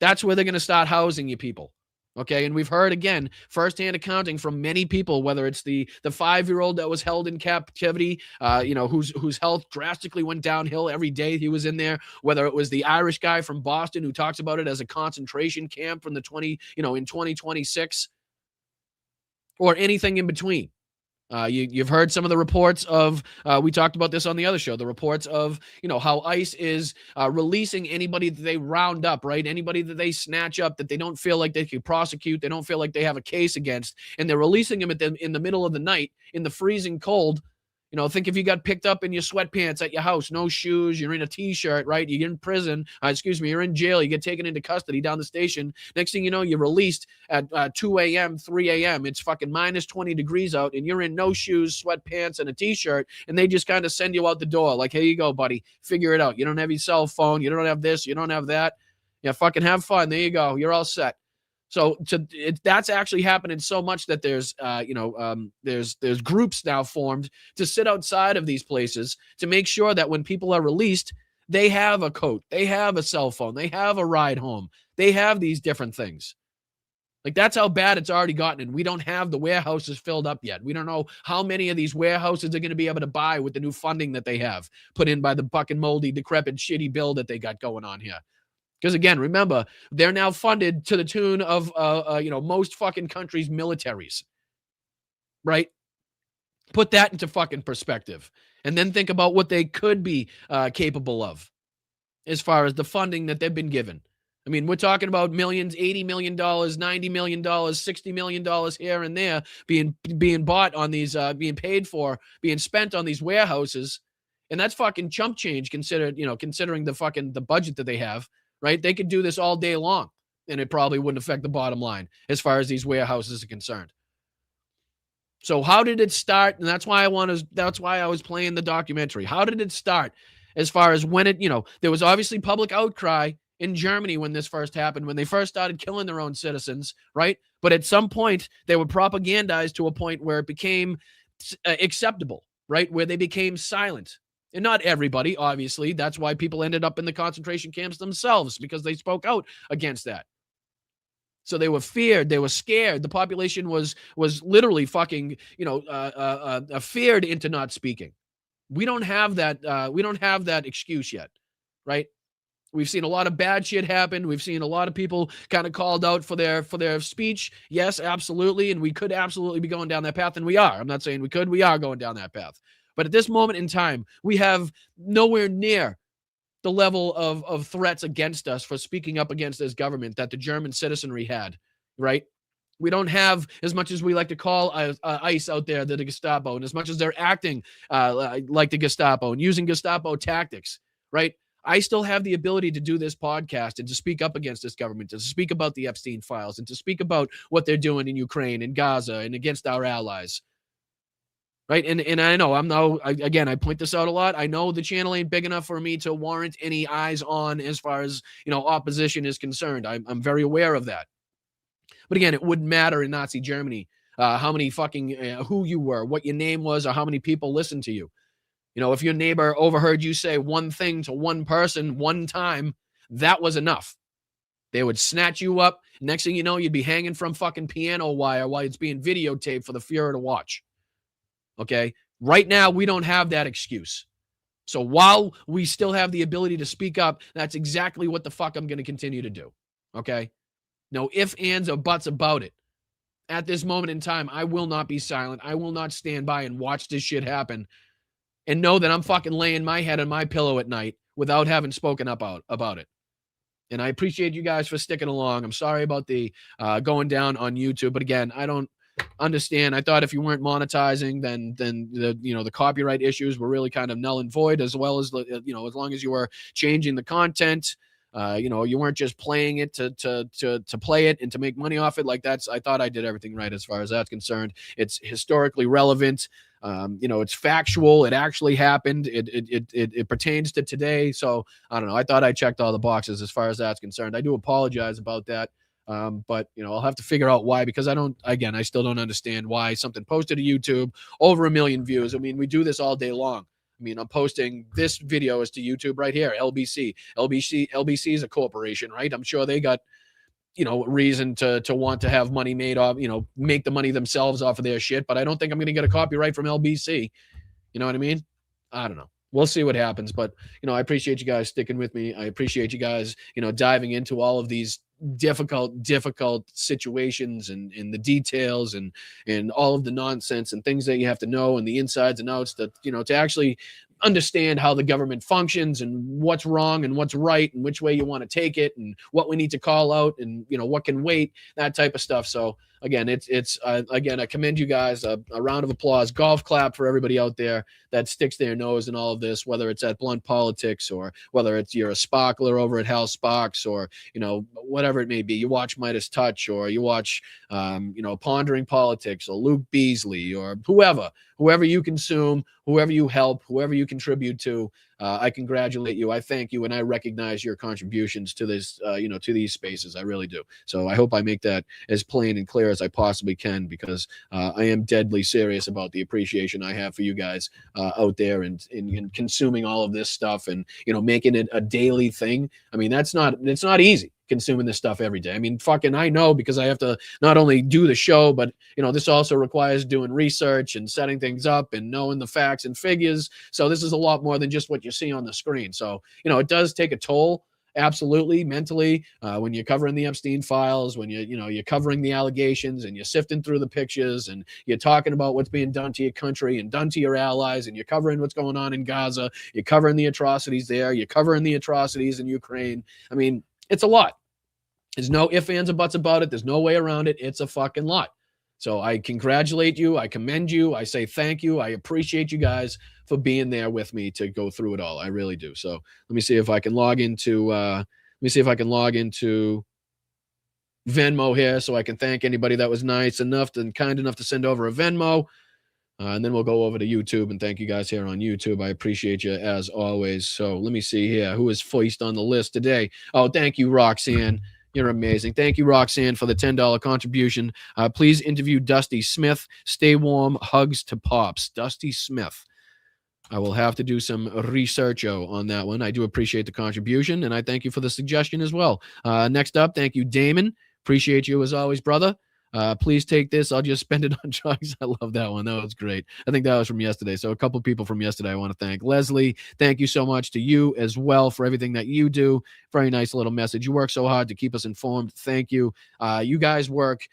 that's where they're going to start housing you people. Okay, and we've heard, again, firsthand accounting from many people, whether it's the 5-year-old that was held in captivity, whose health drastically went downhill every day he was in there, whether it was the Irish guy from Boston who talks about it as a concentration camp from in 2026, or anything in between. You've heard some of the reports of, we talked about this on the other show, the reports of, how ICE is releasing anybody that they round up, right? Anybody that they snatch up that they don't feel like they can prosecute, they don't feel like they have a case against, and they're releasing them in the middle of the night in the freezing cold. Think if you got picked up in your sweatpants at your house, no shoes, you're in a t-shirt, right? You're in prison, you're in jail, you get taken into custody down the station. Next thing you know, you're released at 2 a.m., 3 a.m. It's fucking minus 20 degrees out, and you're in no shoes, sweatpants, and a t-shirt, and they just kind of send you out the door. Like, here you go, buddy. Figure it out. You don't have your cell phone. You don't have this. You don't have that. Yeah, fucking have fun. There you go. You're all set. So that's actually happening so much that there's groups now formed to sit outside of these places to make sure that when people are released, they have a coat, they have a cell phone, they have a ride home, they have these different things. Like, that's how bad it's already gotten. And we don't have the warehouses filled up yet. We don't know how many of these warehouses are going to be able to buy with the new funding that they have put in by the fucking moldy, decrepit, shitty bill that they got going on here. Because again, remember, they're now funded to the tune of, most fucking countries' militaries, right? Put that into fucking perspective. And then think about what they could be capable of as far as the funding that they've been given. I mean, we're talking about millions, $80 million, $90 million, $60 million here and there being bought on these, being paid for, being spent on these warehouses. And that's fucking chump change considering the budget that they have, right? They could do this all day long and it probably wouldn't affect the bottom line as far as these warehouses are concerned. So how did it start? And that's why I was playing the documentary. How did it start as far as when it, there was obviously public outcry in Germany when this first happened, when they first started killing their own citizens, right? But at some point, they were propagandized to a point where it became acceptable, right? Where they became silent. And not everybody, obviously. That's why people ended up in the concentration camps themselves, because they spoke out against that. So they were feared. They were scared. The population was literally fucking, feared into not speaking. We don't have that. We don't have that excuse yet, right? We've seen a lot of bad shit happen. We've seen a lot of people kind of called out for their speech. Yes, absolutely. And we could absolutely be going down that path. And we are. I'm not saying we could. We are going down that path. But at this moment in time, we have nowhere near the level of threats against us for speaking up against this government that the German citizenry had, right? We don't have, as much as we like to call ICE out there, the Gestapo, and as much as they're acting like the Gestapo and using Gestapo tactics, right? I still have the ability to do this podcast and to speak up against this government, to speak about the Epstein files, and to speak about what they're doing in Ukraine and Gaza and against our allies. Right. And I know I point this out a lot. I know the channel ain't big enough for me to warrant any eyes on as far as, opposition is concerned. I'm very aware of that. But again, it wouldn't matter in Nazi Germany how many fucking who you were, what your name was, or how many people listened to you. If your neighbor overheard you say one thing to one person one time, that was enough. They would snatch you up. Next thing you know, you'd be hanging from fucking piano wire while it's being videotaped for the Führer to watch. Okay. Right now, we don't have that excuse. So while we still have the ability to speak up, that's exactly what the fuck I'm going to continue to do. Okay. No ifs, ands, or buts about it. At this moment in time, I will not be silent. I will not stand by and watch this shit happen and know that I'm fucking laying my head on my pillow at night without having spoken up about it. And I appreciate you guys for sticking along. I'm sorry about the going down on YouTube, but again, I don't understand. I thought if you weren't monetizing, then the copyright issues were really kind of null and void, as well as as long as you were changing the content, you weren't just playing it to play it and to make money off it. Like I thought I did everything right as far as that's concerned. It's historically relevant. It's factual. It actually happened. It pertains to today. So I don't know. I thought I checked all the boxes as far as that's concerned. I do apologize about that. But I'll have to figure out why, because I still don't understand why something posted to YouTube over 1 million views. I mean, we do this all day long. I mean, I'm posting this video is to YouTube right here. LBC is a corporation, right? I'm sure they got, reason to want to have money made off, make the money themselves off of their shit. But I don't think I'm going to get a copyright from LBC. You know what I mean? I don't know. We'll see what happens. But, I appreciate you guys sticking with me. I appreciate you guys, diving into all of these difficult situations and the details and all of the nonsense and things that you have to know and the insides and outs that, to actually understand how the government functions and what's wrong and what's right and which way you want to take it and what we need to call out and, what can wait, that type of stuff. So again, I commend you guys, a round of applause, golf clap for everybody out there that sticks their nose in all of this, whether it's at Blunt Politics or whether you're a sparkler over at Hal Sparks or, whatever it may be. You watch Midas Touch or you watch, Pondering Politics or Luke Beasley or whoever you consume, whoever you help, whoever you contribute to. I congratulate you. I thank you. And I recognize your contributions to this, to these spaces. I really do. So I hope I make that as plain and clear as I possibly can, because I am deadly serious about the appreciation I have for you guys out there and consuming all of this stuff and, making it a daily thing. I mean, it's not easy. consuming this stuff every day. I mean, fucking, I know, because I have to not only do the show, but, you know, this also requires doing research and setting things up and knowing the facts and figures. So this is a lot more than just what you see on the screen. So, you know, it does take a toll. Absolutely, mentally, when you're covering the Epstein files, when you're covering the allegations and you're sifting through the pictures and you're talking about what's being done to your country and done to your allies, and you're covering what's going on in Gaza, you're covering the atrocities there, you're covering the atrocities in Ukraine. I mean, it's a lot. There's no ifs, ands, or buts about it. There's no way around it. It's a fucking lot. So I congratulate you. I commend you. I say thank you. I appreciate you guys for being there with me to go through it all. I really do. So let me see if I can log into Venmo here, so I can thank anybody that was nice enough and kind enough to send over a Venmo. And then we'll go over to YouTube and thank you guys here on YouTube. I appreciate you as always. So let me see here. Who is first on the list today? Oh, thank you, Roxanne. You're amazing. Thank you, Roxanne, for the $10 contribution. Please interview Dusty Smith. Stay warm. Hugs to Pops. Dusty Smith. I will have to do some research on that one. I do appreciate the contribution, and I thank you for the suggestion as well. Next up, thank you, Damon. Appreciate you as always, brother. Please take this. I'll just spend it on drugs. I love that one. That was great. I think that was from yesterday. So a couple people from yesterday I want to thank. Leslie, thank you so much to you as well for everything that you do. Very nice little message. You work so hard to keep us informed. Thank you. You guys work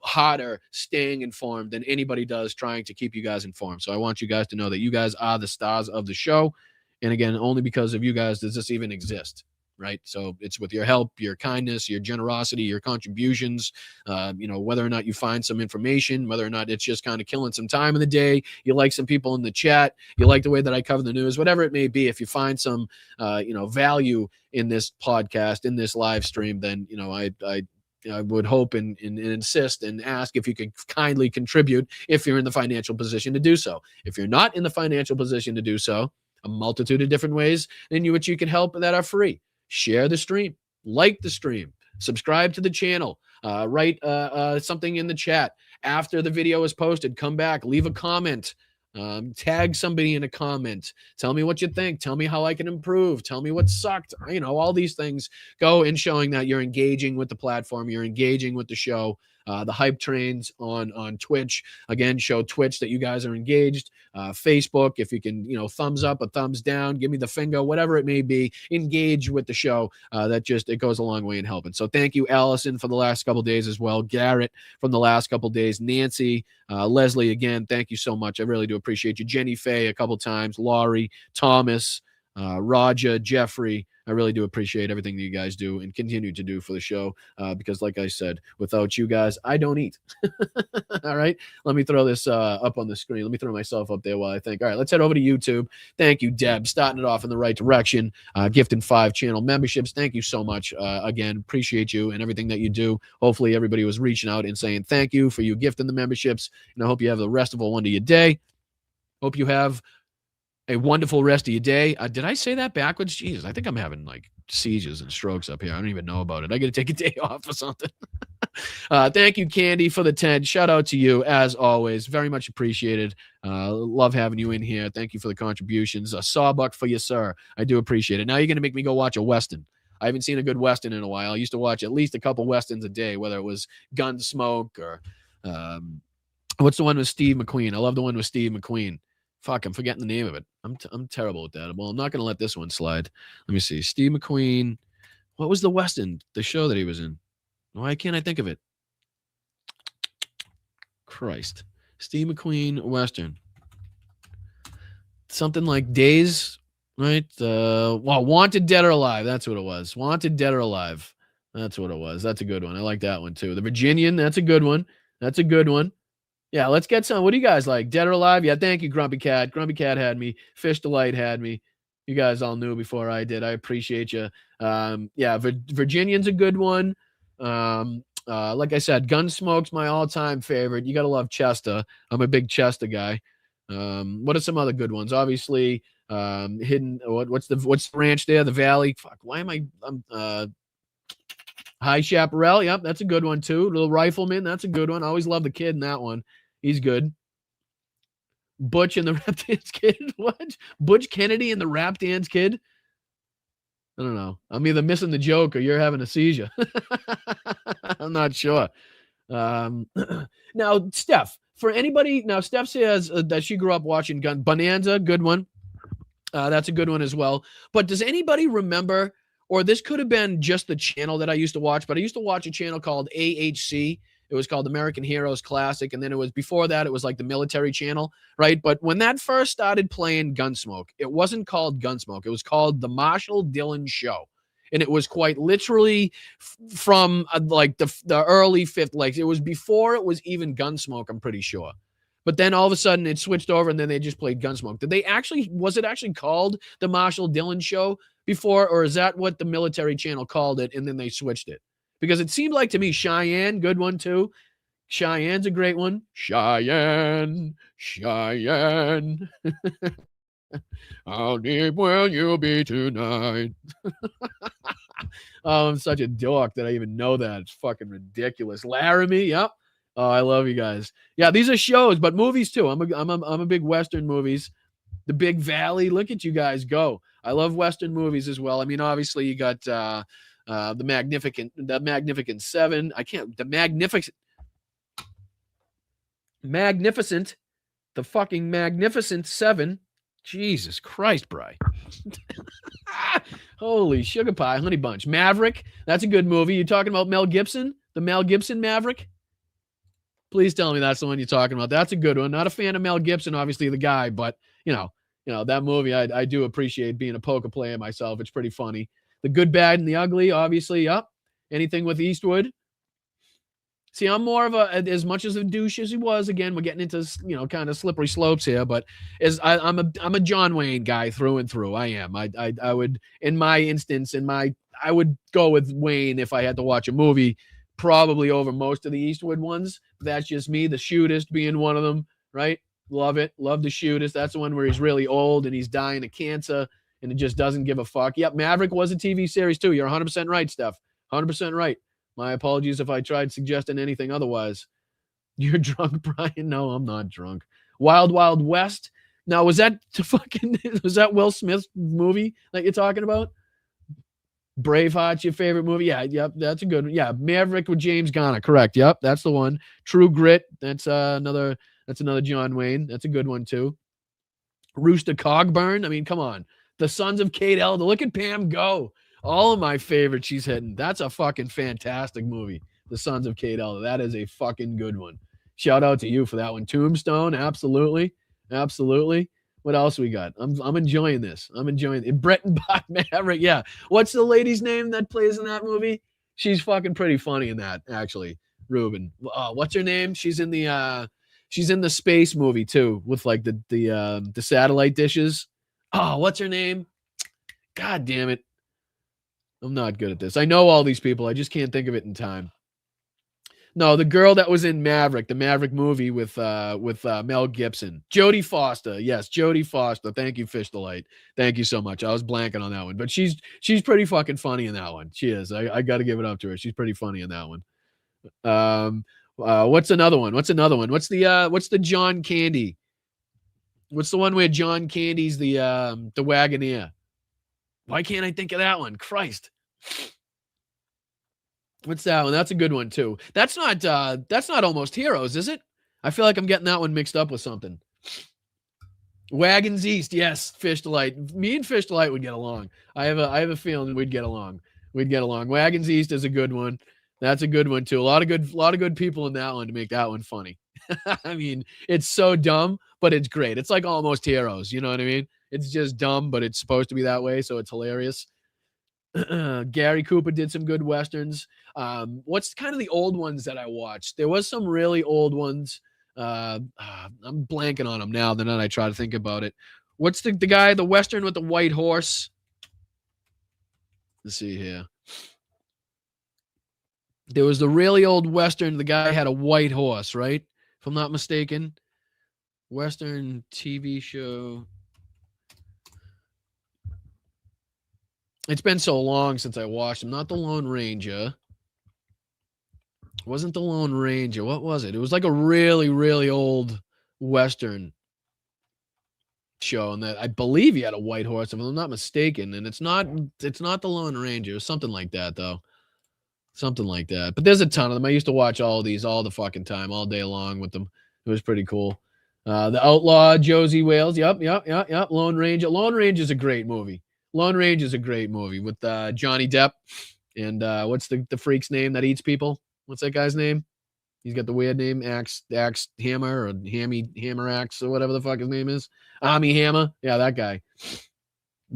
harder staying informed than anybody does trying to keep you guys informed. So I want you guys to know that you guys are the stars of the show. And again, only because of you guys does this even exist. Right. So it's with your help, your kindness, your generosity, your contributions, whether or not you find some information, whether or not it's just kind of killing some time in the day. You like some people in the chat. You like the way that I cover the news, whatever it may be. If you find some, value in this podcast, in this live stream, then, I would hope and insist and ask if you could kindly contribute if you're in the financial position to do so. If you're not in the financial position to do so, a multitude of different ways in which you can help that are free. Share the stream, like the stream, subscribe to the channel, write something in the chat after the video is posted. Come back, leave a comment, tag somebody in a comment. Tell me what you think. Tell me how I can improve. Tell me what sucked. All these things go in showing that you're engaging with the platform. You're engaging with the show. The hype trains on Twitch, again, show Twitch that you guys are engaged. Facebook, if you can, thumbs up, a thumbs down, give me the finger, whatever it may be, engage with the show. It goes a long way in helping. So thank you, Allison, for the last couple of days as well. Garrett from the last couple of days. Nancy, Leslie, again, thank you so much. I really do appreciate you. Jenny Faye a couple times. Laurie, Thomas, Roger, Jeffrey. I really do appreciate everything that you guys do and continue to do for the show because, like I said, without you guys, I don't eat. All right. Let me throw this up on the screen. Let me throw myself up there while I think. All right, let's head over to YouTube. Thank you, Deb. Starting it off in the right direction. Gifting 5 channel memberships. Thank you so much. Again, appreciate you and everything that you do. Hopefully, everybody was reaching out and saying thank you for you gifting the memberships. And I hope you have the restful one of your day. Hope you have a wonderful rest of your day. Did I say that backwards? Jesus, I think I'm having like seizures and strokes up here. I don't even know about it. I got to take a day off or something. Thank you, Candy, for the 10. Shout out to you, as always. Very much appreciated. Love having you in here. Thank you for the contributions. A sawbuck for you, sir. I do appreciate it. Now you're going to make me go watch a Western. I haven't seen a good Western in a while. I used to watch at least a couple Westerns a day, whether it was Gunsmoke or what's the one with Steve McQueen? I love the one with Steve McQueen. Fuck, I'm forgetting the name of it. I'm terrible at that. Well, I'm not going to let this one slide. Let me see. Steve McQueen. What was the Western, the show that he was in? Why can't I think of it? Christ. Steve McQueen Western. Something like Days, right? Wanted Dead or Alive. That's what it was. Wanted Dead or Alive. That's what it was. That's a good one. I like that one too. The Virginian. That's a good one. That's a good one. Yeah, let's get some. What do you guys like? Dead or Alive? Yeah, thank you, Grumpy Cat. Grumpy Cat had me. Fish Delight had me. You guys all knew before I did. I appreciate you. Virginian's a good one. Like I said, Gunsmoke's my all-time favorite. You got to love Chester. I'm a big Chester guy. What are some other good ones? Obviously, Hidden. What's the ranch there? The Valley. Fuck. Why am I? High Chaparral. Yep, that's a good one too. Little Rifleman. That's a good one. I always love the kid in that one. He's good. Butch and the Rap Dance Kid. What? Butch Kennedy and the Rap Dance Kid? I don't know. I'm either missing the joke or you're having a seizure. I'm not sure. Now, Steph, for anybody, now Steph says that she grew up watching Bonanza, good one. That's a good one as well. But does anybody remember, or this could have been just the channel that I used to watch, but I used to watch a channel called AHC. It was called American Heroes Classic. And then it was before that, it was like the military channel, right? But when that first started playing Gunsmoke, it wasn't called Gunsmoke. It was called The Marshall Dillon Show. And it was quite literally from like the early fifth, like it was before it was even Gunsmoke, I'm pretty sure. But then all of a sudden it switched over and then they just played Gunsmoke. Was it actually called The Marshall Dillon Show before, or is that what the military channel called it and then they switched it? Because it seemed like to me, Cheyenne, good one too. Cheyenne's a great one. Cheyenne. How deep will you be tonight? Oh, I'm such a dork that I even know that. It's fucking ridiculous. Laramie, yep. Oh, I love you guys. Yeah, these are shows, but movies too. I'm a big Western movies. The Big Valley. Look at you guys go. I love Western movies as well. I mean, obviously you got the Magnificent Seven. The fucking Magnificent Seven. Jesus Christ, Bri. Holy sugar pie, honey bunch. Maverick. That's a good movie. You talking about Mel Gibson? The Mel Gibson Maverick? Please tell me that's the one you're talking about. That's a good one. Not a fan of Mel Gibson, obviously the guy, but you know that movie. I do appreciate being a poker player myself. It's pretty funny. The Good, Bad, and the Ugly, obviously. Yep. Anything with Eastwood. See, I'm more of as much as a douche as he was. Again, we're getting into kind of slippery slopes here, but I'm a John Wayne guy through and through. I am. I would, in my instance, I would go with Wayne if I had to watch a movie, probably over most of the Eastwood ones. That's just me. The Shootist being one of them, right? Love it. Love the Shootist. That's the one where he's really old and he's dying of cancer and it just doesn't give a fuck. Yep, Maverick was a TV series too. You're 100% right, Steph. 100% right. My apologies if I tried suggesting anything otherwise. You're drunk, Brian? No, I'm not drunk. Wild Wild West. Now, was that Will Smith's movie that you're talking about? Braveheart's your favorite movie? Yeah, yep, that's a good one. Yeah, Maverick with James Garner, correct. Yep, that's the one. True Grit, that's another John Wayne. That's a good one too. Rooster Cogburn. I mean, come on. The Sons of Kate Elder. Look at Pam go. All of my favorites she's hitting. That's a fucking fantastic movie. The Sons of Kate Elder. That is a fucking good one. Shout out to you for that one. Tombstone, absolutely. Absolutely. What else we got? I'm enjoying this. I'm enjoying it. Brett and Bob Maverick. Yeah. What's the lady's name that plays in that movie? She's fucking pretty funny in that, actually. Ruben. What's her name? She's in the space movie too, with like the satellite dishes. Oh, what's her name? God damn it. I'm not good at this. I know all these people. I just can't think of it in time. No, the girl that was in Maverick, the Maverick movie with Mel Gibson. Jodie Foster. Yes, Jodie Foster. Thank you, Fish Delight. Thank you so much. I was blanking on that one. But she's pretty fucking funny in that one. She is. I got to give it up to her. She's pretty funny in that one. What's another one? What's the John Candy? What's the one where John Candy's the Wagoneer? Why can't I think of that one? Christ. What's that one? That's a good one too. That's not Almost Heroes, is it? I feel like I'm getting that one mixed up with something. Wagons East, yes, Fish Delight. Me and Fish Delight would get along. I have a feeling we'd get along. Wagons East is a good one. That's a good one too. A lot of good people in that one to make that one funny. I mean, it's so dumb, but it's great. It's like Almost Heroes, you know what I mean? It's just dumb, but it's supposed to be that way, so it's hilarious. Gary Cooper did some good Westerns. What's kind of the old ones that I watched? There was some really old ones. I'm blanking on them now. Then I try to think about it. What's the guy, the Western with the white horse? Let's see here. There was the really old Western. The guy had a white horse, right? If I'm not mistaken. Western TV show. It's been so long since I watched him. Not the Lone Ranger. It wasn't the Lone Ranger. What was it? It was like a really, really old Western. show, and that I believe he had a white horse, if I'm not mistaken. And it's not the Lone Ranger. It's something like that, though. Something like that. But there's a ton of them. I used to watch all these all the fucking time, all day long with them. It was pretty cool. The Outlaw, Josie Wales. Yep. Lone Ranger. Lone Ranger is a great movie. Lone Ranger is a great movie with Johnny Depp and what's the freak's name that eats people? What's that guy's name? He's got the weird name, Axe Hammer or Hammer Axe or whatever the fuck his name is. Army Hammer. Yeah, that guy.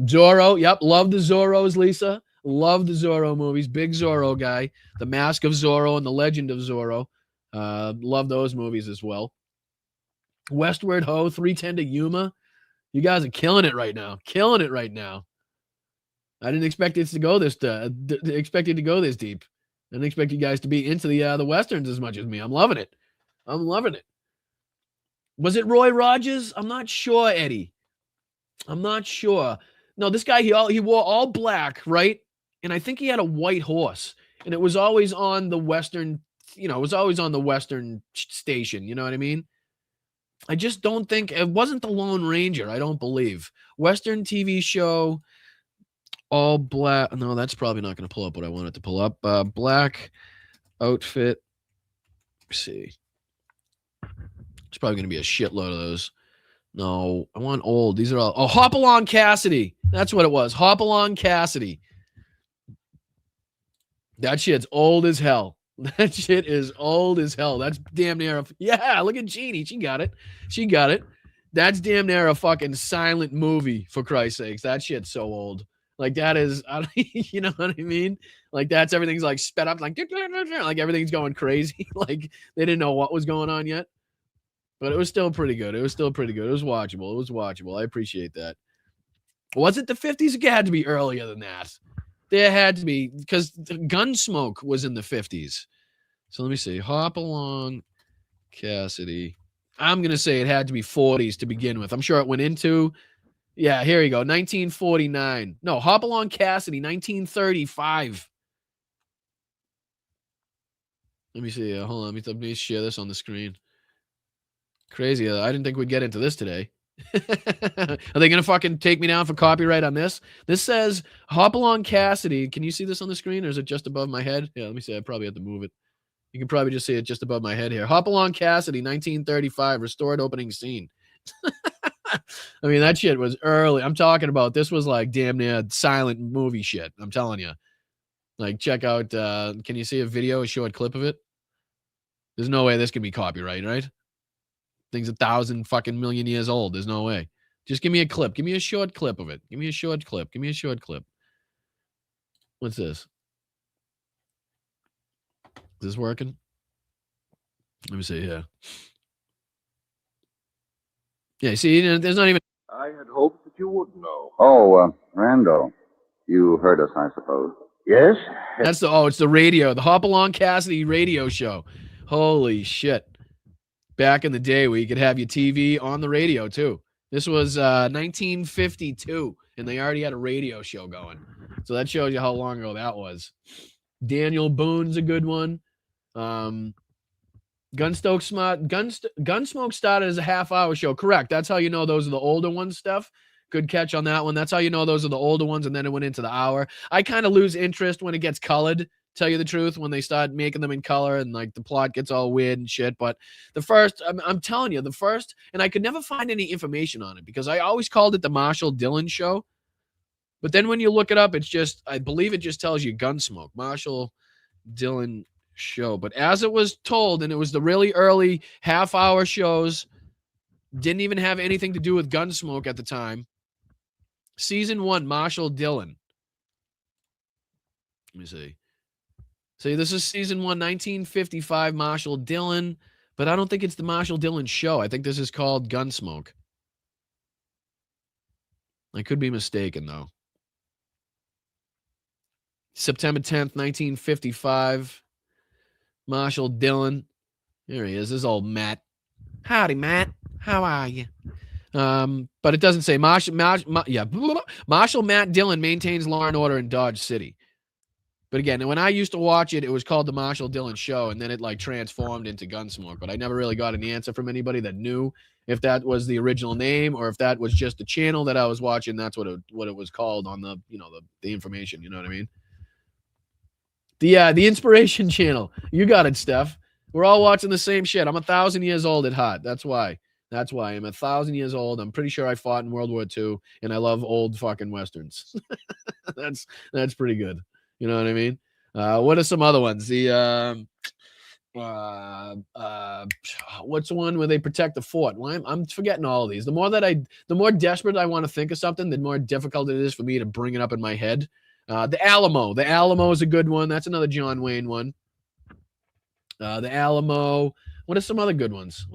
Zorro. Yep. Love the Zorros, Lisa. Love the Zorro movies. Big Zorro guy. The Mask of Zorro and the Legend of Zorro. Love those movies as well. Westward Ho, 310 to Yuma. You guys are killing it right now. Killing it right now. I didn't expect it to go this expect it to go this deep. I didn't expect you guys to be into the Westerns as much as me. I'm loving it. I'm loving it. Was it Roy Rogers? I'm not sure, Eddie. I'm not sure. No, this guy, he wore all black, right? And I think he had a white horse. And it was always on the Western, it was always on the Western station. You know what I mean? I just don't think, it wasn't the Lone Ranger, I don't believe. Western TV show, all black. No, that's probably not going to pull up what I want it to pull up. Black outfit. Let's see. It's probably going to be a shitload of those. No, I want old. These are all. Oh, Hopalong Cassidy. That's what it was. Hopalong Cassidy. That shit's old as hell. That shit is old as hell. That's damn near yeah, look at Jeannie. She got it. She got it. That's damn near a fucking silent movie, for Christ's sakes. That shit's so old. Like, that is, you know what I mean? Like, that's, everything's like sped up, like everything's going crazy. Like, they didn't know what was going on yet. But it was still pretty good. It was still pretty good. It was watchable. It was watchable. I appreciate that. Was it the 50s? It had to be earlier than that. There had to be, because Gunsmoke was in the 50s. So let me see. Hopalong Cassidy. I'm going to say it had to be 40s to begin with. I'm sure it went into, yeah, here you go, 1949. No, Hopalong Cassidy, 1935. Let me see. Hold on. Let me share this on the screen. Crazy. I didn't think we'd get into this today. Are they going to fucking take me down for copyright on this? This says Hopalong Cassidy. Can you see this on the screen, or is it just above my head? Yeah, let me see. I probably have to move it. You can probably just see it just above my head here. Hopalong Cassidy, 1935, restored opening scene. I mean, that shit was early. I'm talking about, this was like damn near silent movie shit. I'm telling you. Like, check out, can you see a video, a short clip of it? There's no way this can be copyright, right? Thing's 1,000 fucking million years old. There's no way. Just give me a clip. Give me a short clip of it. Give me a short clip. Give me a short clip. What's this? Is this working? Let me see here. Yeah, see, there's not even. I had hoped that you would know. Oh, Randall, you heard us, I suppose. Yes? That's it's the radio, the Hopalong Cassidy radio show. Holy shit. Back in the day where you could have your TV on the radio too. This was 1952, and they already had a radio show going. So that shows you how long ago that was. Daniel Boone's a good one. Gunsmoke started as a half-hour show. Correct. That's how you know those are the older ones, Steph. Good catch on that one. That's how you know those are the older ones, and then it went into the hour. I kind of lose interest when it gets colored, tell you the truth, when they start making them in color and like the plot gets all weird and shit. But the first, I'm telling you, the first, and I could never find any information on it because I always called it the Marshall Dillon show. But then when you look it up, it's just, I believe it just tells you Gunsmoke, Marshall Dillon show. But as it was told, and it was the really early half-hour shows, didn't even have anything to do with Gunsmoke at the time. Season 1, Marshall Dillon. Let me see. See, this is season 1, 1955, Marshall Dillon, but I don't think it's the Marshall Dillon show. I think this is called Gunsmoke. I could be mistaken, though. September 10th, 1955, Marshall Dillon. There he is. This is old Matt. Howdy, Matt. How are you? But it doesn't say Marshall Matt Dillon maintains law and order in Dodge City. But again, when I used to watch it, it was called the Marshall Dillon show, and then it like transformed into Gunsmoke. But I never really got an answer from anybody that knew if that was the original name or if that was just the channel that I was watching. That's what it was called on the, the information. You know what I mean? The Inspiration Channel. You got it, Steph. We're all watching the same shit. I'm 1,000 years old at heart. That's why. I'm 1,000 years old. I'm pretty sure I fought in World War II, and I love old fucking Westerns. That's pretty good. You know what I mean? What are some other ones? What's the one where they protect the fort? Well, I'm forgetting all of these. The more desperate I want to think of something, the more difficult it is for me to bring it up in my head. The Alamo. The Alamo is a good one. That's another John Wayne one. The Alamo. What are some other good ones?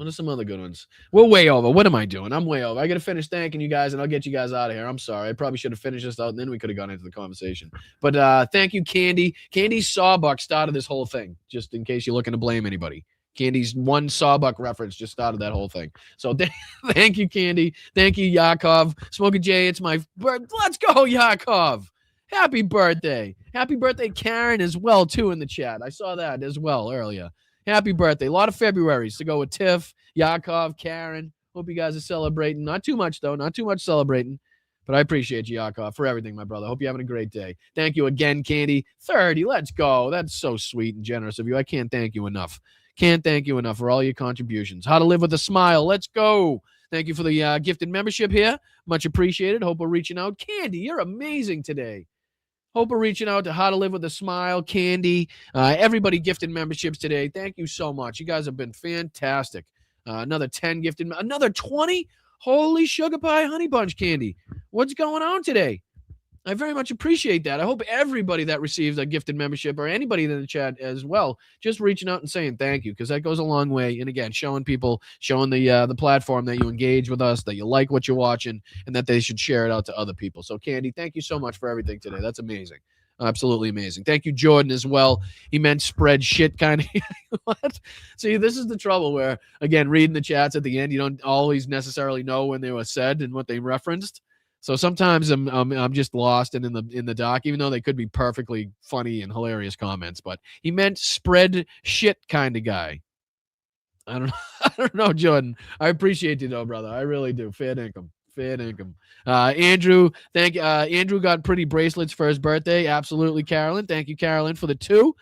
We're way over. What am I doing? I'm way over. I got to finish thanking you guys, and I'll get you guys out of here. I'm sorry. I probably should have finished this out, and then we could have gone into the conversation. But thank you, Candy. Candy's Sawbuck started this whole thing, just in case you're looking to blame anybody. Candy's one Sawbuck reference just started that whole thing. So thank you, Candy. Thank you, Yakov. Smokey J, it's my birthday. Let's go, Yakov. Happy birthday. Happy birthday, Karen, as well, too, in the chat. I saw that as well earlier. Happy birthday. A lot of Februarys to go with Tiff, Yakov, Karen. Hope you guys are celebrating. Not too much, though. Not too much celebrating. But I appreciate you, Yakov, for everything, my brother. Hope you're having a great day. Thank you again, Candy. 30. Let's go. That's so sweet and generous of you. I can't thank you enough. Can't thank you enough for all your contributions. How to Live with a Smile. Let's go. Thank you for the gifted membership here. Much appreciated. Hope we're reaching out. Candy, you're amazing today. Hope we're reaching out to How to Live with a Smile, Candy, everybody gifted memberships today. Thank you so much. You guys have been fantastic. Another 10 gifted, another 20? Holy sugar pie honey bunch, Candy. What's going on today? I very much appreciate that. I hope everybody that receives a gifted membership or anybody in the chat as well, just reaching out and saying thank you, because that goes a long way. And again, showing the platform that you engage with us, that you like what you're watching, and that they should share it out to other people. So, Candy, thank you so much for everything today. That's amazing. Absolutely amazing. Thank you, Jordan, as well. He meant spread shit kind of. What? See, this is the trouble where, again, reading the chats at the end, you don't always necessarily know when they were said and what they referenced. So sometimes I'm just lost and in the dark, even though they could be perfectly funny and hilarious comments. But he meant spread shit kind of guy. I don't know, Jordan. I appreciate you though, brother. I really do. Fair dinkum. Andrew, Andrew got pretty bracelets for his birthday. Absolutely, Carolyn. Thank you, Carolyn, for the 2.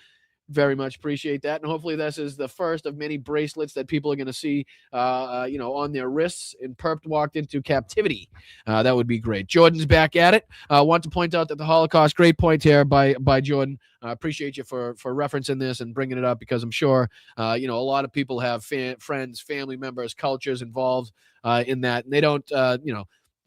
Very much appreciate that. And hopefully this is the first of many bracelets that people are going to see, on their wrists and perp walked into captivity. That would be great. Jordan's back at it. Want to point out that the Holocaust, great point here by Jordan. Appreciate you for referencing this and bringing it up, because I'm sure, a lot of people have friends, family members, cultures involved in that. And they don't,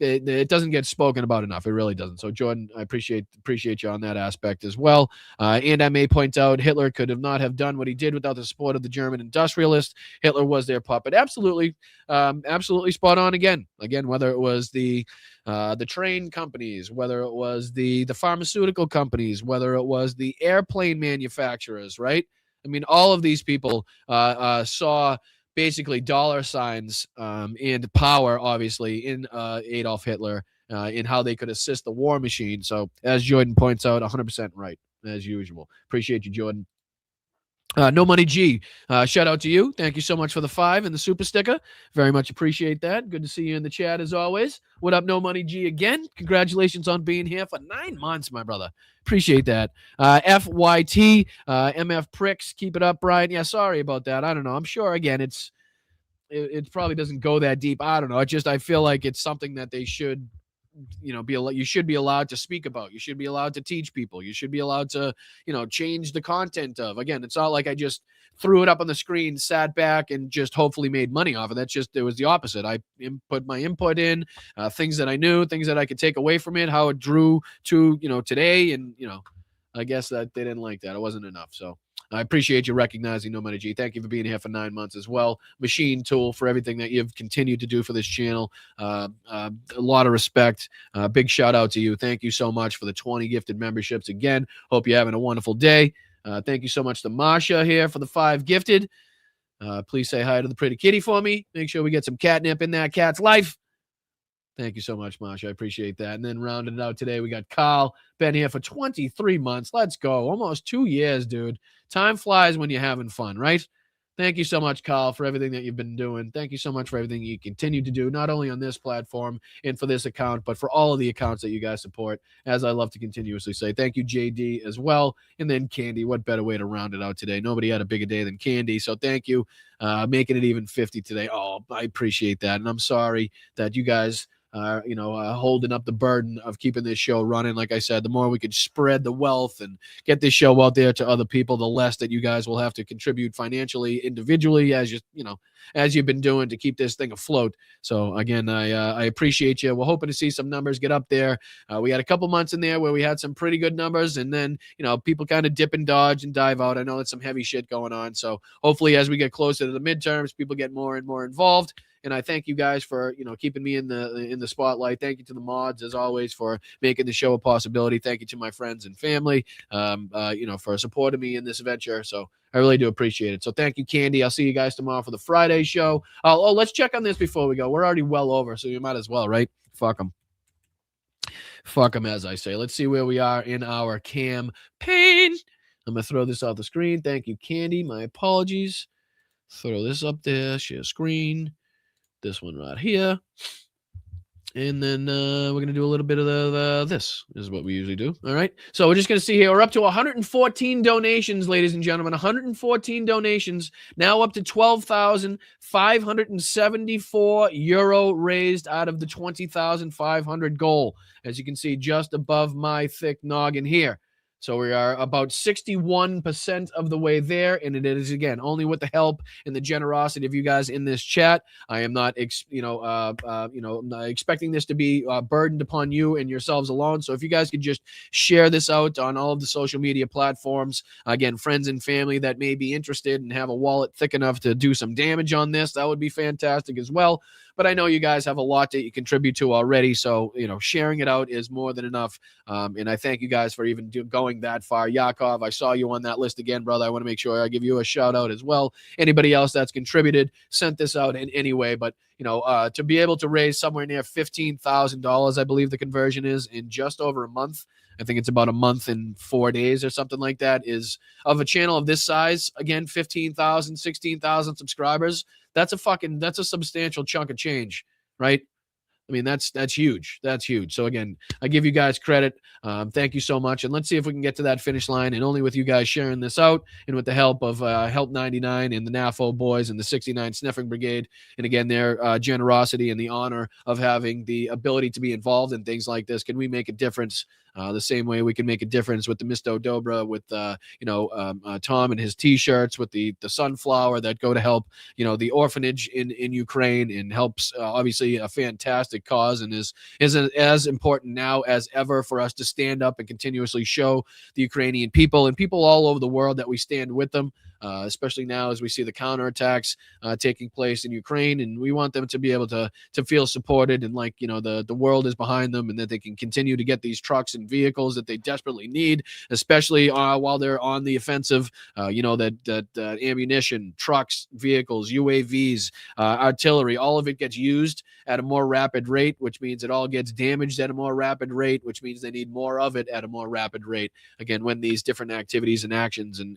it doesn't get spoken about enough. It really doesn't. So, Jordan, I appreciate you on that aspect as well. And I may point out, Hitler could not have done what he did without the support of the German industrialists. Hitler was their puppet. Absolutely spot on again. Whether it was the train companies, whether it was the pharmaceutical companies, whether it was the airplane manufacturers, right? I mean, all of these people saw basically dollar signs and power, obviously, in Adolf Hitler, in how they could assist the war machine. So, as Jordan points out, 100% right, as usual. Appreciate you, Jordan. No Money G, shout out to you. Thank you so much for the 5 and the super sticker. Very much appreciate that. Good to see you in the chat as always. What up, No Money G again? Congratulations on being here for 9 months, my brother. Appreciate that. FYT, MF Pricks, keep it up, Brian. Yeah, sorry about that. I don't know. I'm sure, again, it probably doesn't go that deep. I don't know. I feel like it's something that they should, you should be allowed to speak about. You should be allowed to teach people. You should be allowed to, change the content of. Again, it's not like I just threw it up on the screen, sat back, and just hopefully made money off it. It was the opposite. I put my input in, things that I knew, things that I could take away from it, how it drew to, today. And, I guess that they didn't like that. It wasn't enough. So I appreciate you recognizing No Money G. Thank you for being here for 9 months as well. Machine Tool, for everything that you've continued to do for this channel. A lot of respect. Big shout out to you. Thank you so much for the 20 gifted memberships. Again, hope you're having a wonderful day. Thank you so much to Masha here for the 5 gifted. Please say hi to the pretty kitty for me. Make sure we get some catnip in that cat's life. Thank you so much, Masha. I appreciate that. And then rounding it out today, we got Carl. Been here for 23 months. Let's go. Almost 2 years, dude. Time flies when you're having fun, right? Thank you so much, Carl, for everything that you've been doing. Thank you so much for everything you continue to do, not only on this platform and for this account, but for all of the accounts that you guys support, as I love to continuously say. Thank you, JD, as well. And then Candy, what better way to round it out today? Nobody had a bigger day than Candy, so thank you. Making it even 50 today. Oh, I appreciate that. And I'm sorry that you guys holding up the burden of keeping this show running. Like I said, the more we could spread the wealth and get this show out there to other people, the less that you guys will have to contribute financially, individually, as you've been doing to keep this thing afloat. So again, I appreciate you. We're hoping to see some numbers get up there. We had a couple months in there where we had some pretty good numbers, and then people kind of dip and dodge and dive out. I know it's some heavy shit going on. So hopefully, as we get closer to the midterms, people get more and more involved. And I thank you guys for, keeping me in the spotlight. Thank you to the mods, as always, for making the show a possibility. Thank you to my friends and family, for supporting me in this venture. So I really do appreciate it. So thank you, Candy. I'll see you guys tomorrow for the Friday show. Let's check on this before we go. We're already well over, so you might as well, right? Fuck them. Fuck them, as I say. Let's see where we are in our campaign. I'm going to throw this off the screen. Thank you, Candy. My apologies. Throw this up there. Share screen. This one right here. And then we're going to do a little bit of this is what we usually do. All right. So we're just going to see here. We're up to 114 donations, ladies and gentlemen. 114 donations. Now up to 12,574 euro raised out of the 20,500 goal. As you can see, just above my thick noggin here. So we are about 61% of the way there, and it is, again, only with the help and the generosity of you guys in this chat. I am not, not expecting this to be burdened upon you and yourselves alone. So if you guys could just share this out on all of the social media platforms, again, friends and family that may be interested and have a wallet thick enough to do some damage on this, that would be fantastic as well. But I know you guys have a lot that you contribute to already, so sharing it out is more than enough. And I thank you guys for even going that far. Yakov, I saw you on that list again, brother. I want to make sure I give you a shout out as well. Anybody else that's contributed, sent this out in any way, but to be able to raise somewhere near $15,000, I believe the conversion is, in just over a month. I think it's about a month and 4 days or something like that, is of a channel of this size. Again, 15,000, 16,000 subscribers. That's a substantial chunk of change, right? I mean, that's huge. That's huge. So again, I give you guys credit. Thank you so much. And let's see if we can get to that finish line. And only with you guys sharing this out, and with the help of Help 99 and the NAFO boys and the 69 Sniffing Brigade. And again, their generosity and the honor of having the ability to be involved in things like this. Can we make a difference? The same way we can make a difference with the Misto Dobra, with Tom and his T-shirts, with the sunflower that go to help the orphanage in Ukraine, and helps obviously a fantastic cause, and is as important now as ever for us to stand up and continuously show the Ukrainian people and people all over the world that we stand with them. Especially now as we see the counterattacks taking place in Ukraine, and we want them to be able to feel supported, and like the world is behind them, and that they can continue to get these trucks and vehicles that they desperately need, especially while they're on the offensive. That ammunition, trucks, vehicles, UAVs, artillery, all of it gets used at a more rapid rate, which means it all gets damaged at a more rapid rate, which means they need more of it at a more rapid rate. Again, when these different activities and actions and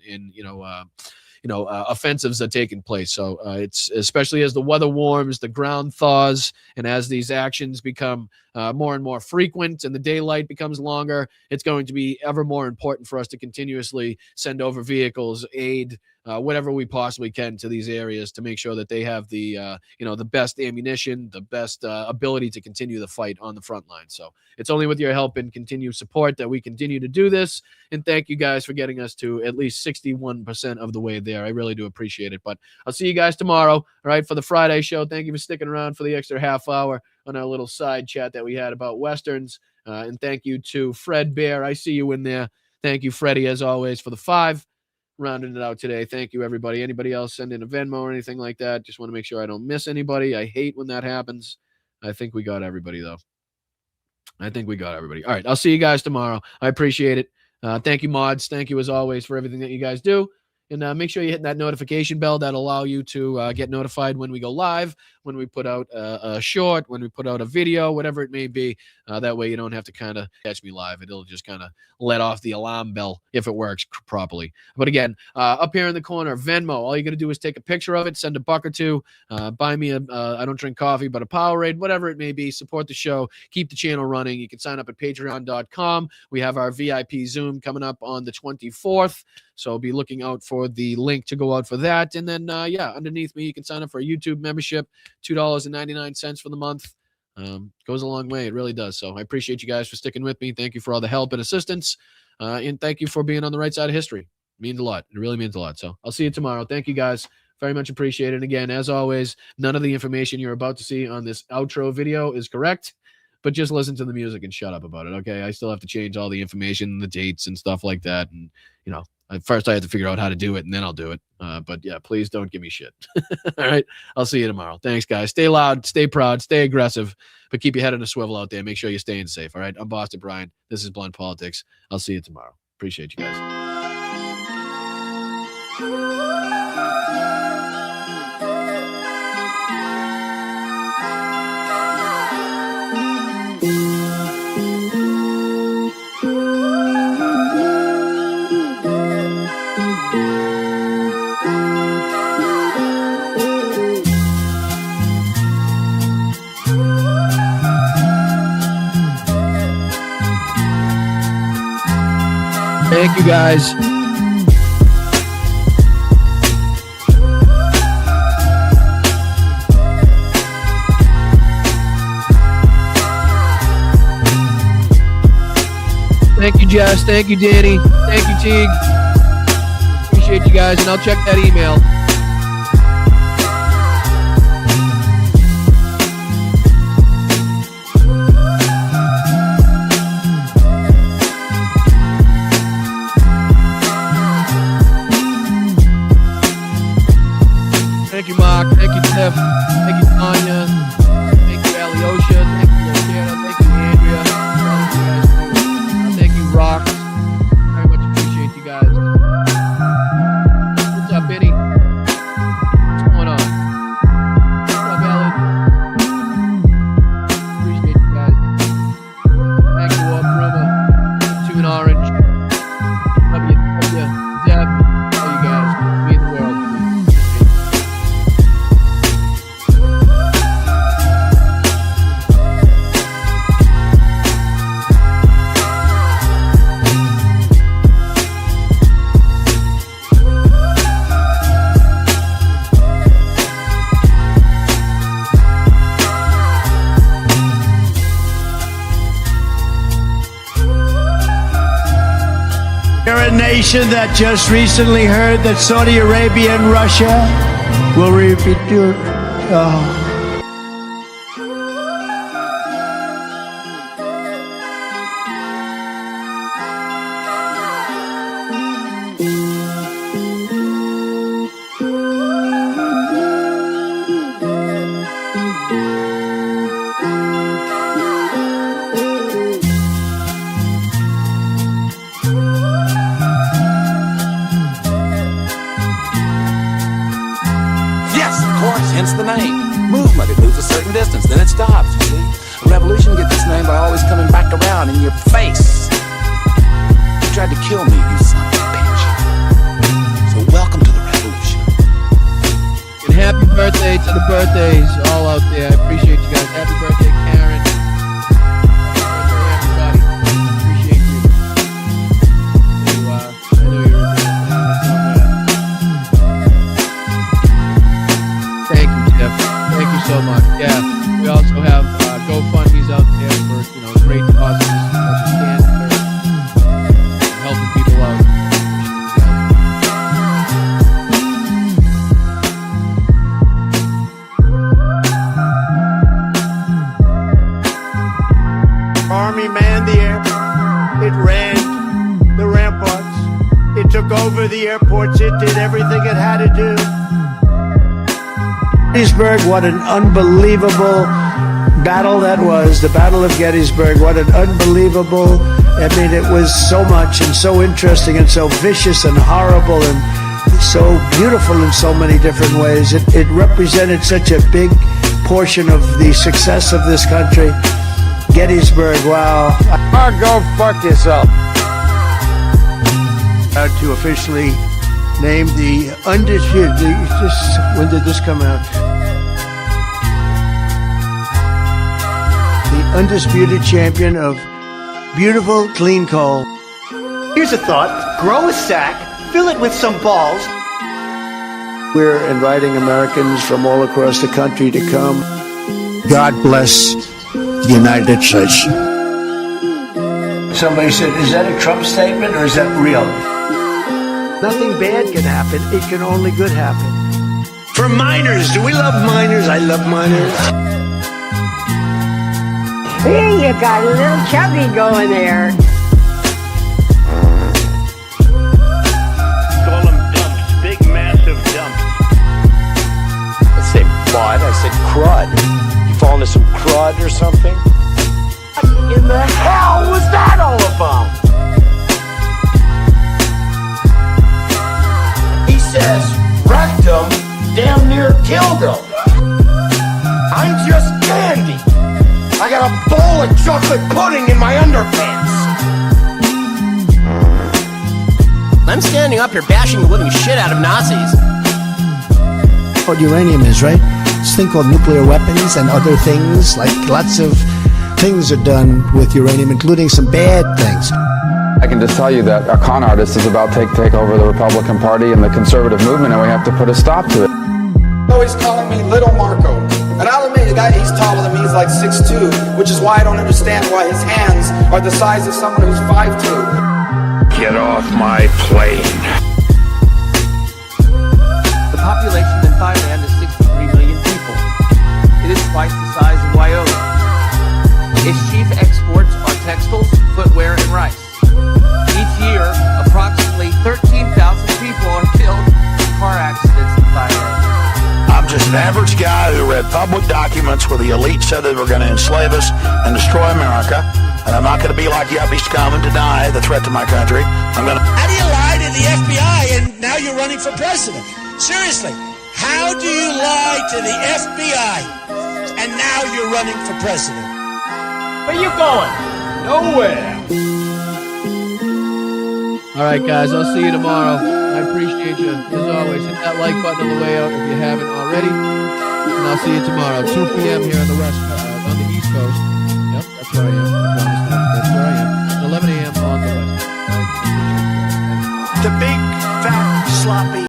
offensives are taking place. So it's, especially as the weather warms, the ground thaws, and as these actions become more and more frequent and the daylight becomes longer, it's going to be ever more important for us to continuously send over vehicles, aid, whatever we possibly can to these areas, to make sure that they have the best ammunition, the best ability to continue the fight on the front line. So it's only with your help and continued support that we continue to do this. And thank you guys for getting us to at least 61% of the way there. I really do appreciate it. But I'll see you guys tomorrow, all right, for the Friday show. Thank you for sticking around for the extra half hour on our little side chat that we had about Westerns. And thank you to Fred Bear. I see you in there. Thank you, Freddie, as always, for the 5. Rounding it out today. Thank you, everybody. Anybody else send in a Venmo or anything like that? Just want to make sure I don't miss anybody. I hate when that happens. I think we got everybody, though. I think we got everybody. All right. I'll see you guys tomorrow. I appreciate it. Thank you, mods. Thank you, as always, for everything that you guys do. And make sure you hit that notification bell. That'll allow you to get notified when we go live, when we put out a short, when we put out a video, whatever it may be. That way you don't have to kind of catch me live. It'll just kind of let off the alarm bell if it works properly. But again, up here in the corner, Venmo, all you got to do is take a picture of it, send $1 or $2, buy me I don't drink coffee, but a Powerade, whatever it may be. Support the show, keep the channel running. You can sign up at patreon.com. We have our VIP Zoom coming up on the 24th. So be looking out for the link to go out for that. And then, underneath me, you can sign up for a YouTube membership, $2.99 for the month. Goes a long way. It really does. So I appreciate you guys for sticking with me. Thank you for all the help and assistance. And thank you for being on the right side of history. It means a lot. It really means a lot. So I'll see you tomorrow. Thank you guys. Very much appreciated. Again, as always, none of the information you're about to see on this outro video is correct, but just listen to the music and shut up about it. Okay. I still have to change all the information, the dates and stuff like that. And, first I have to figure out how to do it and then I'll do it. But yeah, please don't give me shit. All right. I'll see you tomorrow. Thanks, guys. Stay loud, stay proud, stay aggressive, but keep your head on a swivel out there. Make sure you're staying safe. All right. I'm Boston Brian. This is Blunt Politics. I'll see you tomorrow. Appreciate you guys. Thank you, guys. Thank you, Jess. Thank you, Danny. Thank you, Teague. Appreciate you guys, and I'll check that email. Thank you, Mark. Thank you, Tiff. Thank you, Tanya. Thank you, Alyosha. Thank you, Luciana. Thank you, Andrea. Thank you, Rock. Very much appreciate you guys. What's up, Benny? What's going on? What's up, Ellen? Appreciate you guys. Thank you, Bruma. Tune Orange. Love you, Zeb. All you guys. Mean the world. You're a nation that just recently heard that Saudi Arabia and Russia will repeat your. Hence the name. Movement, it moves a certain distance, then it stops, you see. A revolution gets its name by always coming back around in your face. You tried to kill me, you son of a bitch. So welcome to the revolution. And happy birthday to the birthdays all out there. I appreciate you guys. Happy birthday, Karen. Happy birthday, everybody. Appreciate you. I know you're in there somewhere. Thank you, Jeff. Thank you so much. Yeah, we also have GoFundMe's out there for great causes such as cancer, helping people out. Army manned the air. It ran the ramparts. It took over the airports. It did everything it had to do. Gettysburg, what an unbelievable battle that was. The Battle of Gettysburg, what an unbelievable, I mean, it was so much and so interesting and so vicious and horrible and so beautiful in so many different ways. It represented such a big portion of the success of this country. Gettysburg, wow. Oh, go fuck yourself. To officially name the undisputed, when did this come out? The undisputed champion of beautiful, clean coal. Here's a thought. Grow a sack, fill it with some balls. We're inviting Americans from all across the country to come. God bless the United States. Somebody said, is that a Trump statement or is that real? Nothing bad can happen. It can only good happen. For minors, do we love minors? I love minors. Hey, you got a little chubby going there. Call them dumps. Big, massive dumps. I said mud. I said crud. You fall into some crud or something? What in the hell was that all about? He says rectum damn near killed him. I'm just candy. I got a bowl of chocolate pudding in my underpants. I'm standing up here bashing the living shit out of Nazis. What uranium is, right? This thing called nuclear weapons and other things, like lots of things are done with uranium, including some bad things. I can just tell you that a con artist is about to take over the Republican Party and the conservative movement, and we have to put a stop to it. Always calling me Little Marco. And I'll admit, the guy, he's taller than me, he's like 6'2", which is why I don't understand why his hands are the size of someone who's 5'2". Get off my plane. The population in Thailand is 63 million people. It is twice the size of Wyoming. Its chief exports are textiles, footwear, and rice. Each year, approximately 13,000 people are killed in car accidents in Thailand. I'm just an average guy who read public documents where the elite said they were going to enslave us and destroy America. And I'm not going to be like yuppie scum and deny the threat to my country. I'm going to... How do you lie to the FBI and now you're running for president? Seriously, how do you lie to the FBI and now you're running for president? Where you going? Nowhere. All right, guys, I'll see you tomorrow. I appreciate you. As always, hit that like button on the way out if you haven't already. And I'll see you tomorrow, 2 p.m. here on the East Coast. Yep, that's where I am. I promise that's where I am. 11 a.m. on the West. The big, fat, sloppy